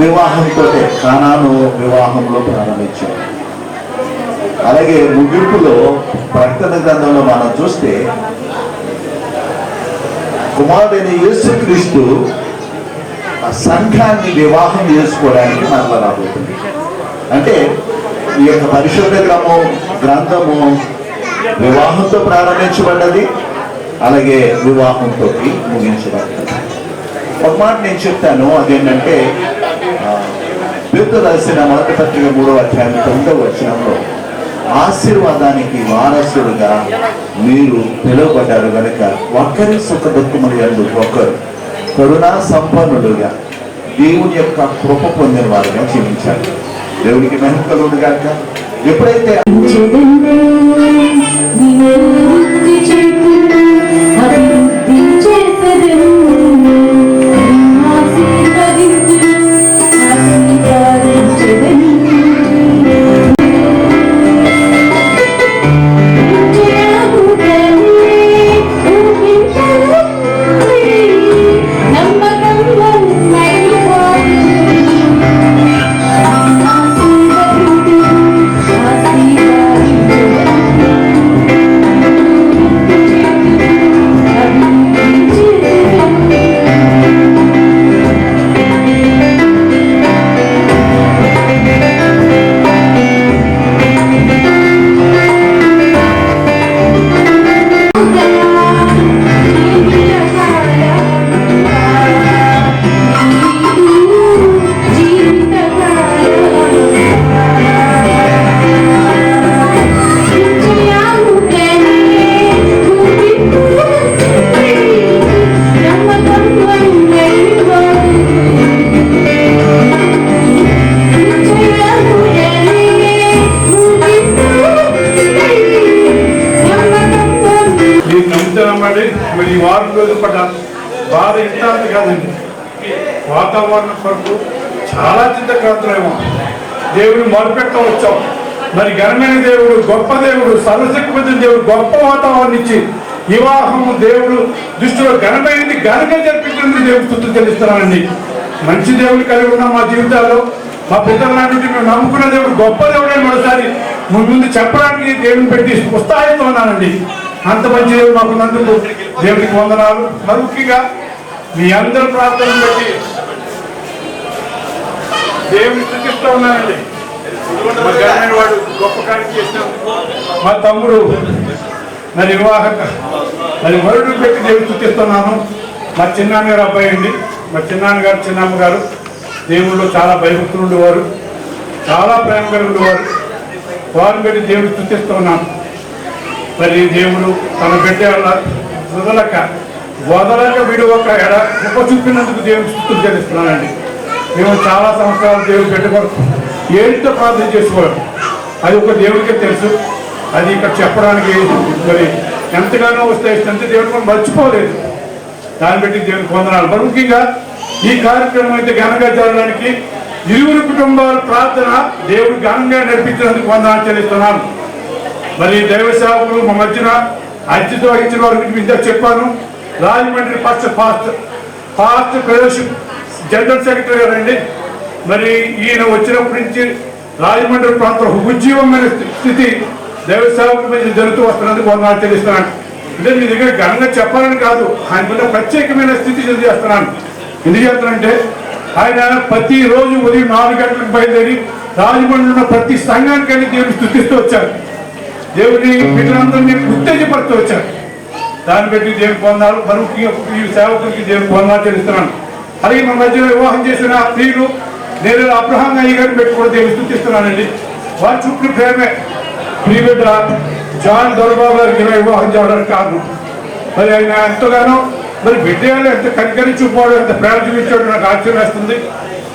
వివాహంతో కానాను వివాహంలో ప్రారంభించారు. అలాగే ముగింపులో ప్రకటన గ్రంథంలో మనం చూస్తే కుమారుడైన యేసుక్రీస్తు సంఘాన్ని వివాహం చేసుకోవడానికి మరలా రాబోతుంది. అంటే ఈ యొక్క పరిశుద్ధ గ్రంథము వివాహంతో ప్రారంభించబడ్డది, అలాగే వివాహంతో ముగించబడ్డది. ఒక మాట నేను చెప్తాను, అదేంటంటే పేతురు రాసిన మొదటి పత్రిక 3వ అధ్యాయం 9వ వచనంలో ఆశీర్వాదానికి వారసులుగా మీరు పిలువబడ్డారు కనుక ఒకరి సుఖ దుఃఖములు యందు ఒకరు కరుణా సంపన్నులుగా దేవుని యొక్క కృప పొందిన వారుగా జీవించారు. దేవునికి మహిమ కలుగును గాక. ఎప్పుడైతే మరి ఈ వారం రోజుల పట్ల బాధ ఇంత కాదండి, వాతావరణం కొరకు చాలా చింతకాంతులేమో. దేవుని మొదలుపెట్ట వచ్చాం. మరి ఘనమైన దేవుడు, గొప్ప దేవుడు, సర్వశక్తిమంతుల దేవుడు గొప్ప వాతావరణం ఇచ్చి వివాహము దేవుడు దృష్టిలో ఘనమైనది ఘనంగా జరిపించినందుకు దేవుడు స్తుతులు చెల్లిస్తున్నానండి. మంచి దేవుడు కలిగి ఉన్నాం మా జీవితాల్లో. మా పిల్లల నుండి మేము నమ్ముకున్న దేవుడు గొప్ప దేవుడు అని మరోసారి ముందు చెప్పడానికి దేవుని పెట్టి ఉత్సాహిస్తూ ఉన్నానండి. అంత మంచి దేవుడు మాకున్నందుకు దేవుడికి వందనాలు. మరి ముఖ్యంగా మీ అందరి ప్రార్థనలు బట్టి దేవుని స్తుతిస్తూ ఉన్నానండి. వాడు గొప్ప కార్యం చేసినందుకు మా తమ్ముడు మరి వివాహక మరి వరుడు పెట్టి దేవుని స్తుతిస్తున్నాను. మా చిన్నాన్నగారు అబ్బాయి అండి. మా చిన్నాన్నగారు చిన్నమ్మగారు దేవుళ్ళు చాలా భయభక్తులు ఉండేవారు, చాలా ప్రేమ కలిగి ఉండేవారు. వారిని పెట్టి దేవుడు స్తుతిస్తూ ఉన్నాను. మరి దేవుడు తన బిడ్డ వదలక విడువక కృప చూపినందుకు దేవుడు స్తుతులు చెల్లిస్తున్నానండి. మేము చాలా సంవత్సరాలు దేవుడు బిడ్డ కొరకు ఏంటో ప్రార్థన చేసుకోవాలి, అది ఒక దేవుడికే తెలుసు. అది ఇక్కడ చెప్పడానికి మరి ఎంతగానో వస్తే ఎంత దేవుడు మనం మర్చిపోలేదు. దాన్ని బట్టి దేవునికి వందనాలు. మరి ముఖ్యంగా ఈ కార్యక్రమం అయితే ఘనంగా జరగడానికి ఇరువురు కుటుంబాల ప్రార్థన దేవుడు ఘనంగా నడిపించినందుకు వందనాలు చెల్లిస్తున్నాను. మరి దైవ సేవకులు మా మధ్యన అర్జిత వహించిన వారి గురించి ఇంత చెప్పాను. Rajahmundry fast fellowship general secretary గారండి. మరి ఈయన వచ్చినప్పటి నుంచి రాజమండ్రి ప్రాంతం ఉజ్జీవమైన స్థితి దైవ సేవకుల మీద జరుగుతూ వస్తున్నందుకు వందనాలు చెల్లిస్తున్నాను. అంటే మీ దగ్గర ఘనంగా చెప్పాలని కాదు, ఆయన మీద ప్రత్యేకమైన స్థితి తెలియజేస్తున్నాను. ఎందుకు చేస్తానంటే ఆయన ప్రతిరోజు ఉదయం 4 గంటలకు బయలుదేరి రాజమండ్రి ఉన్న ప్రతి సంఘానికి వెళ్ళి దేవుని స్తుతిస్తూ వచ్చారు. దేవుని బిడ్డలందరినీ ఉత్తేజపడుతూ వచ్చారు. దాన్ని బట్టి దేవుని వందనాలు. మరి ఈ సేవకులకి దేవుని వందనాలు చెల్లిస్తున్నాను. అలాగే మన మధ్యలో వివాహం చేసిన స్త్రీలు నేను అబ్రహాం అయ్య గారిని పెట్టుకుని దేవుని స్తుతిస్తున్నానండి. వారి చుట్టూ ప్రేమే. ప్రియబిడ్డ జాన్ దొరబాబు గారికి వివాహం చేయడానికి కారణం. మరి ఆయన ఎంతగానో మరి బిడ్డలు ఎంత కనికరించుకోవడం, ఎంత ప్రేమ చూపించడం నాకు ఆశ్చర్యం వేస్తుంది.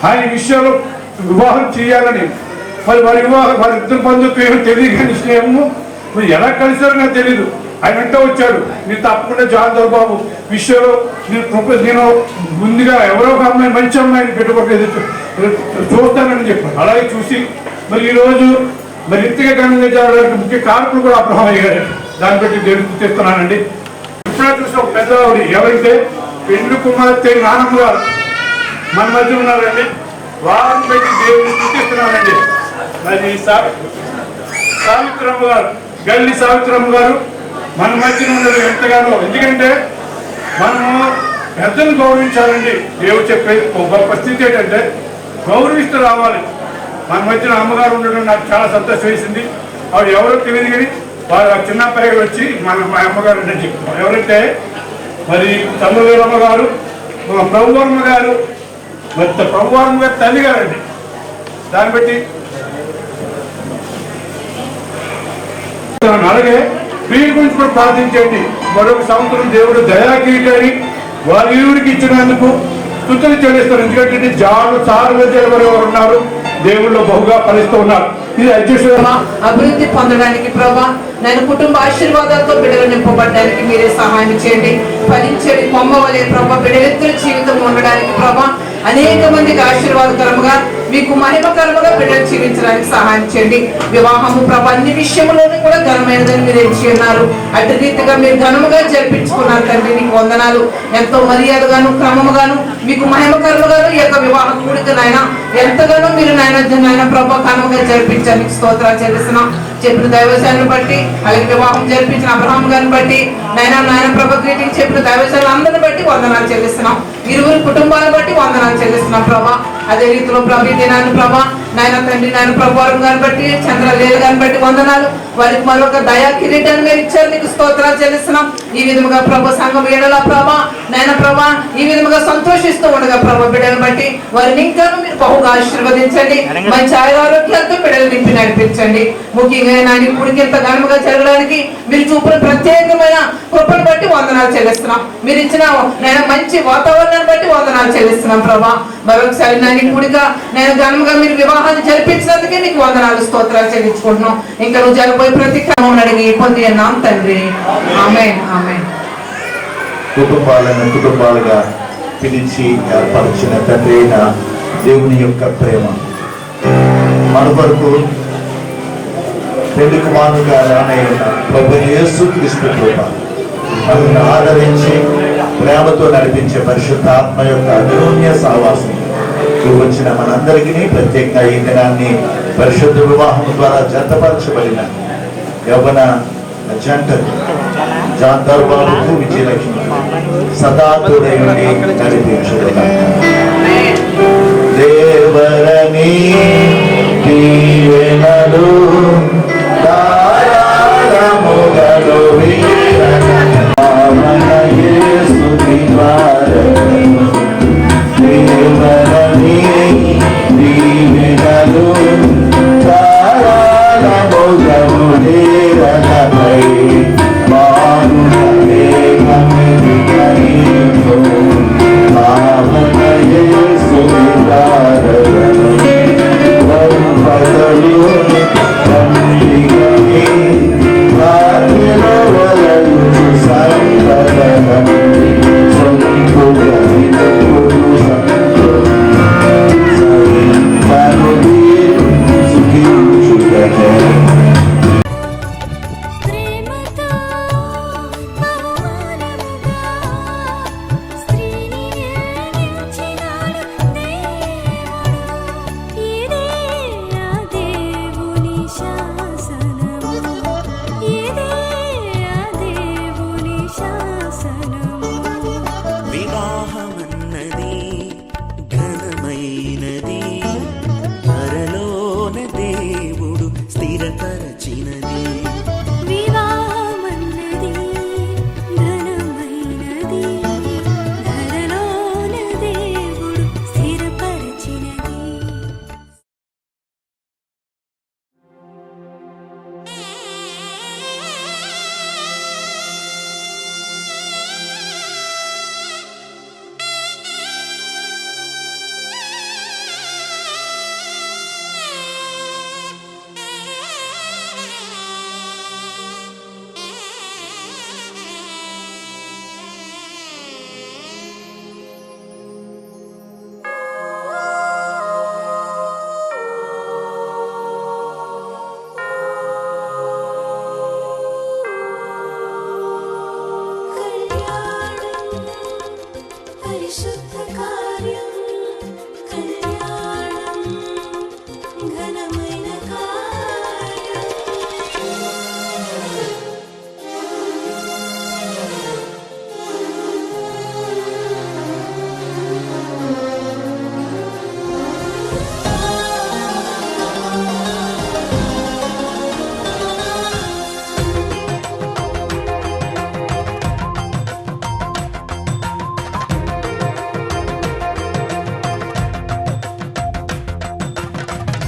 ఆయన విషయంలో వివాహం చేయాలని మరి వారి ఇద్దరు బంధుత్వం ఏమో తెలియదు, కానీ స్నేహము మరి ఎలా కలిసారో నాకు తెలీదు. ఆయన వెంట వచ్చాడు, నేను తప్పకుండా జాన్ దొరబాబు విషయంలో నేను ముందుగా ఎవరో ఒక అమ్మాయి, మంచి అమ్మాయిని పెట్టుకోలేదు చూస్తానని చెప్పాను. అలాగే చూసి మరి ఈరోజు మరి ఇంతగా ఘనంగా జరగడానికి ముఖ్య కారకులు కూడా అబ్రహాం అయ్యారు. దాన్ని బట్టి దేవుని స్తుతిస్తున్నానండి. ఇప్పుడే చూసిన ఒక పెద్దవాడు ఎవరైతే పెండ్లి కుమార్తె నానమ్మ గారు మన మధ్య ఉన్నారండి. వారిని బట్టి దేవుని స్తుతిస్తున్నానండి. మరి సావిత్రమ్మ గారు, గల్లి సావిత్రమ్మ గారు మన మధ్యన ఉన్నారు ఎంతగానో. ఎందుకంటే మనము పెద్దను గౌరవించాలండి. దేవుడు చెప్పేది గొప్ప స్థితి ఏంటంటే గౌరవిస్తూ రావాలి. మన మధ్యన అమ్మగారు ఉండడం నాకు చాలా సంతోషం వేసింది. ఆవిడ ఎవరో తెలియదు కానీ వాళ్ళ చిన్న అబ్బాయి వచ్చి మా అమ్మగారు అంటే చెప్తున్నాం. ఎవరంటే మరి చంద్రదేవమ్మ గారు, ప్రభువర్మ గారు, మరి ప్రభువర్మ గారు తల్లి గారండి. దాన్ని బట్టి అలాగే వీరి గురించి కూడా ప్రార్థించండి. మరొక సంవత్సరం దేవుడు దయాకిరీటాన్ని వారి ఊరికి ఇచ్చినందుకు స్తుతులు చెల్లిస్తారు. ఎందుకంటే జాలు చారు ఉన్నారు, దేవుళ్ళు బహుగా ఫలిస్తూ ఉన్నారు. ఇది అధ్యక్షుడు అభివృద్ధి పొందడానికి ప్రభా నేను కుటుంబ ఆశీర్వాదాలతో బిడ్డలు నింపబడడానికి మీరే సహాయం చేయండి. ఫలించండి కొమ్మ వలె ప్రభా బిడ్డలెత్తుల జీవితం ఉండడానికి ప్రభా అనేక మందికి ఆశీర్వాదకరముగా మీకు మహిమకరముగా బిడ్డలు జీవించడానికి సహాయం చేయండి. వివాహము ప్రభా అన్ని విషయంలోనూ కూడా ఘనమైనదని మీరు ఎంచి ఉన్నారు. అటు రీతిగా మీరు ఘనముగా జరిపించుకున్నారు తండ్రి. నీకు వందనాలు. ఎంతో మర్యాదగాను క్రమముగాను మీకు మహిమకరముగాను ఈ యొక్క వివాహ కూడిక నాయన ఎంతగానో మీరు నాయన ప్రభా ఘనముగా జరిపించడానికి స్తోత్రాలు చెల్లిస్తున్నాం. చెప్పిన దైవశాలను బట్టి అలాగే వివాహం జరిపించిన అబ్రహాం గారిని బట్టి నాయన ప్రభా గ్రీటింగ్ చెప్పిన దైవశాలను అందరిని బట్టి వందనాలు చెల్లిస్తున్నాం. ఇరువురు కుటుంబాలను బట్టి వందనాలు చెల్లిస్తున్నాం ప్రభా. అదే రీతిలో ప్రభు దినాన్ని ప్రభా నాయన తండ్రి నాయన ప్రభువారం గారిని బట్టి చంద్రలేలు గారిని బట్టి వందనాలు. వారికి మరొక దయా కిరీటాన్ని మీరు ఇచ్చారు, నీకు స్తోత్రాలు చెల్లిస్తున్నాం. ఈ విధముగా ప్రభు సంఘం ఏడలా ప్రభా నాయన ప్రభా ఈ విధముగా సంతోషిస్తూ ఉండగా ప్రభు బిడ్డలను బట్టి వారిని ఇంకా మీరు బహుగా ఆశీర్వదించండి. మంచి ఆరోగ్యాలతో బిడ్డలు నింపి నడిపించండి. ముఖ్యంగా నాయన ఇప్పటికి ఇంత ఘనముగా జరగడానికి మీరు చూపిన ప్రత్యేకమైన కృపను బట్టి వందనాలు చెల్లిస్తున్నాం. మీరు ఇచ్చిన నేను మంచి వాతావరణాన్ని బట్టి వందనాలు చెల్లిస్తున్నాం ప్రభా. మరొకసారి నాయన ఇప్పుడుగా నేను ఘనముగా మీరు వివాహాన్ని జరిపించినందుకే నీకు వందనాలు స్తోత్రాలు చెల్లించుకుంటున్నాం. ఇంకా నువ్వు జరగబోయే ప్రతి క్రమం అడిగి పొంది అన్నాం తండ్రి. ఆమేన్ ఆమేన్. కుటుంబాలుగా పిలిచి ఏర్పరిచిన తండ్రి అయిన దేవుని యొక్క ప్రేమ మన వరకు పెళ్లి కుమారుగా రానైన ప్రభు యేసుక్రీస్తు కృప మనల్ని ఆదరించి ప్రేమతో నడిపించే పరిశుద్ధాత్మ యొక్క అన్యోన్య సహవాసం వచ్చిన మనందరికీ ప్రత్యేకంగా ఈ దినాన్ని పరిశుద్ధ వివాహం ద్వారా జతపరచబడిన యవ్వన జంటకు జాంతర్ బాబుకు విజయలక్ష్మి సదా తోడై ఉండి నడిపించుకున్నాను. దేవరని దీవెనలు ధారాళముగలు వీరన యేసు నివారణము దేవరని దీవెనలు ధారాళముగలు వీరనపై మారుణ వేగమిదిగైతో భావన యేసు నివారణము వరుపదలు తండ్రిగని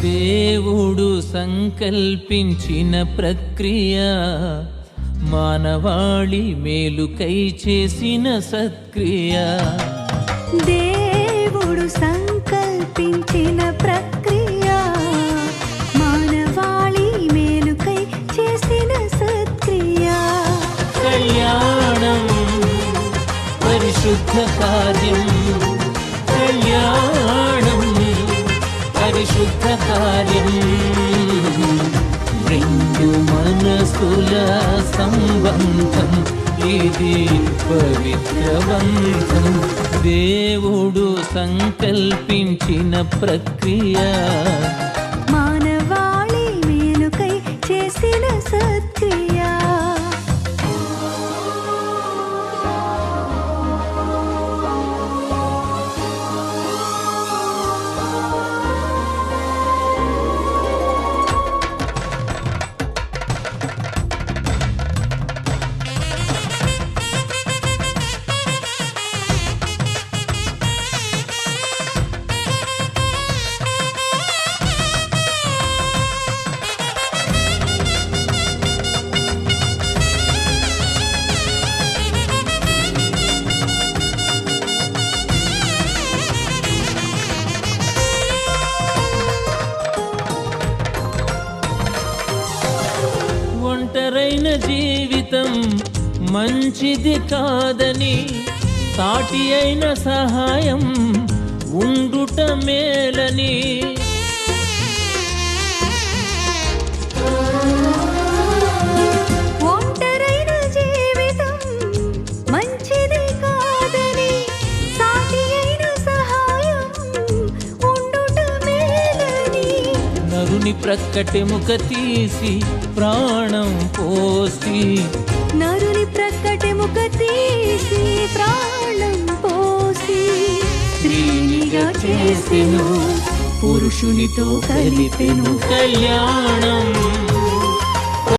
దేవుడు సంకల్పించిన ప్రక్రియ, మానవాళి మేలుకై చేసిన సత్క్రియ. దేవుడు సంకల్పించిన ప్రక్రియ, మానవాళి మేలుకై చేసిన సత్క్రియ. కళ్యాణం పరిశుద్ధ కార్యం, కళ్యాణం పరిశుద్ధ కార్యం. రెండు మనసుల సంబంధం, ఇది పవిత్రబంధం. దేవుడు సంకల్పించిన ప్రక్రియ, మానవాళి మేలుకై చేసిన సత్క్రియ. ఒంటరైన జీవితం మంచిది కాదని, సాటి అయిన సహాయం ఉండుట మేలని. ఒంటరైన జీవితం మంచిది కాదని, సాటి అయిన సహాయం ఉండుట మేలని. నరుని ప్రక్కటెముక తీసి ప్రాణం పోసి, నరుని ప్రక్కటెముక తీసి ప్రాణం పోసి, స్త్రీనిగా చేసెను పురుషునితో కలిపెను. కళ్యాణం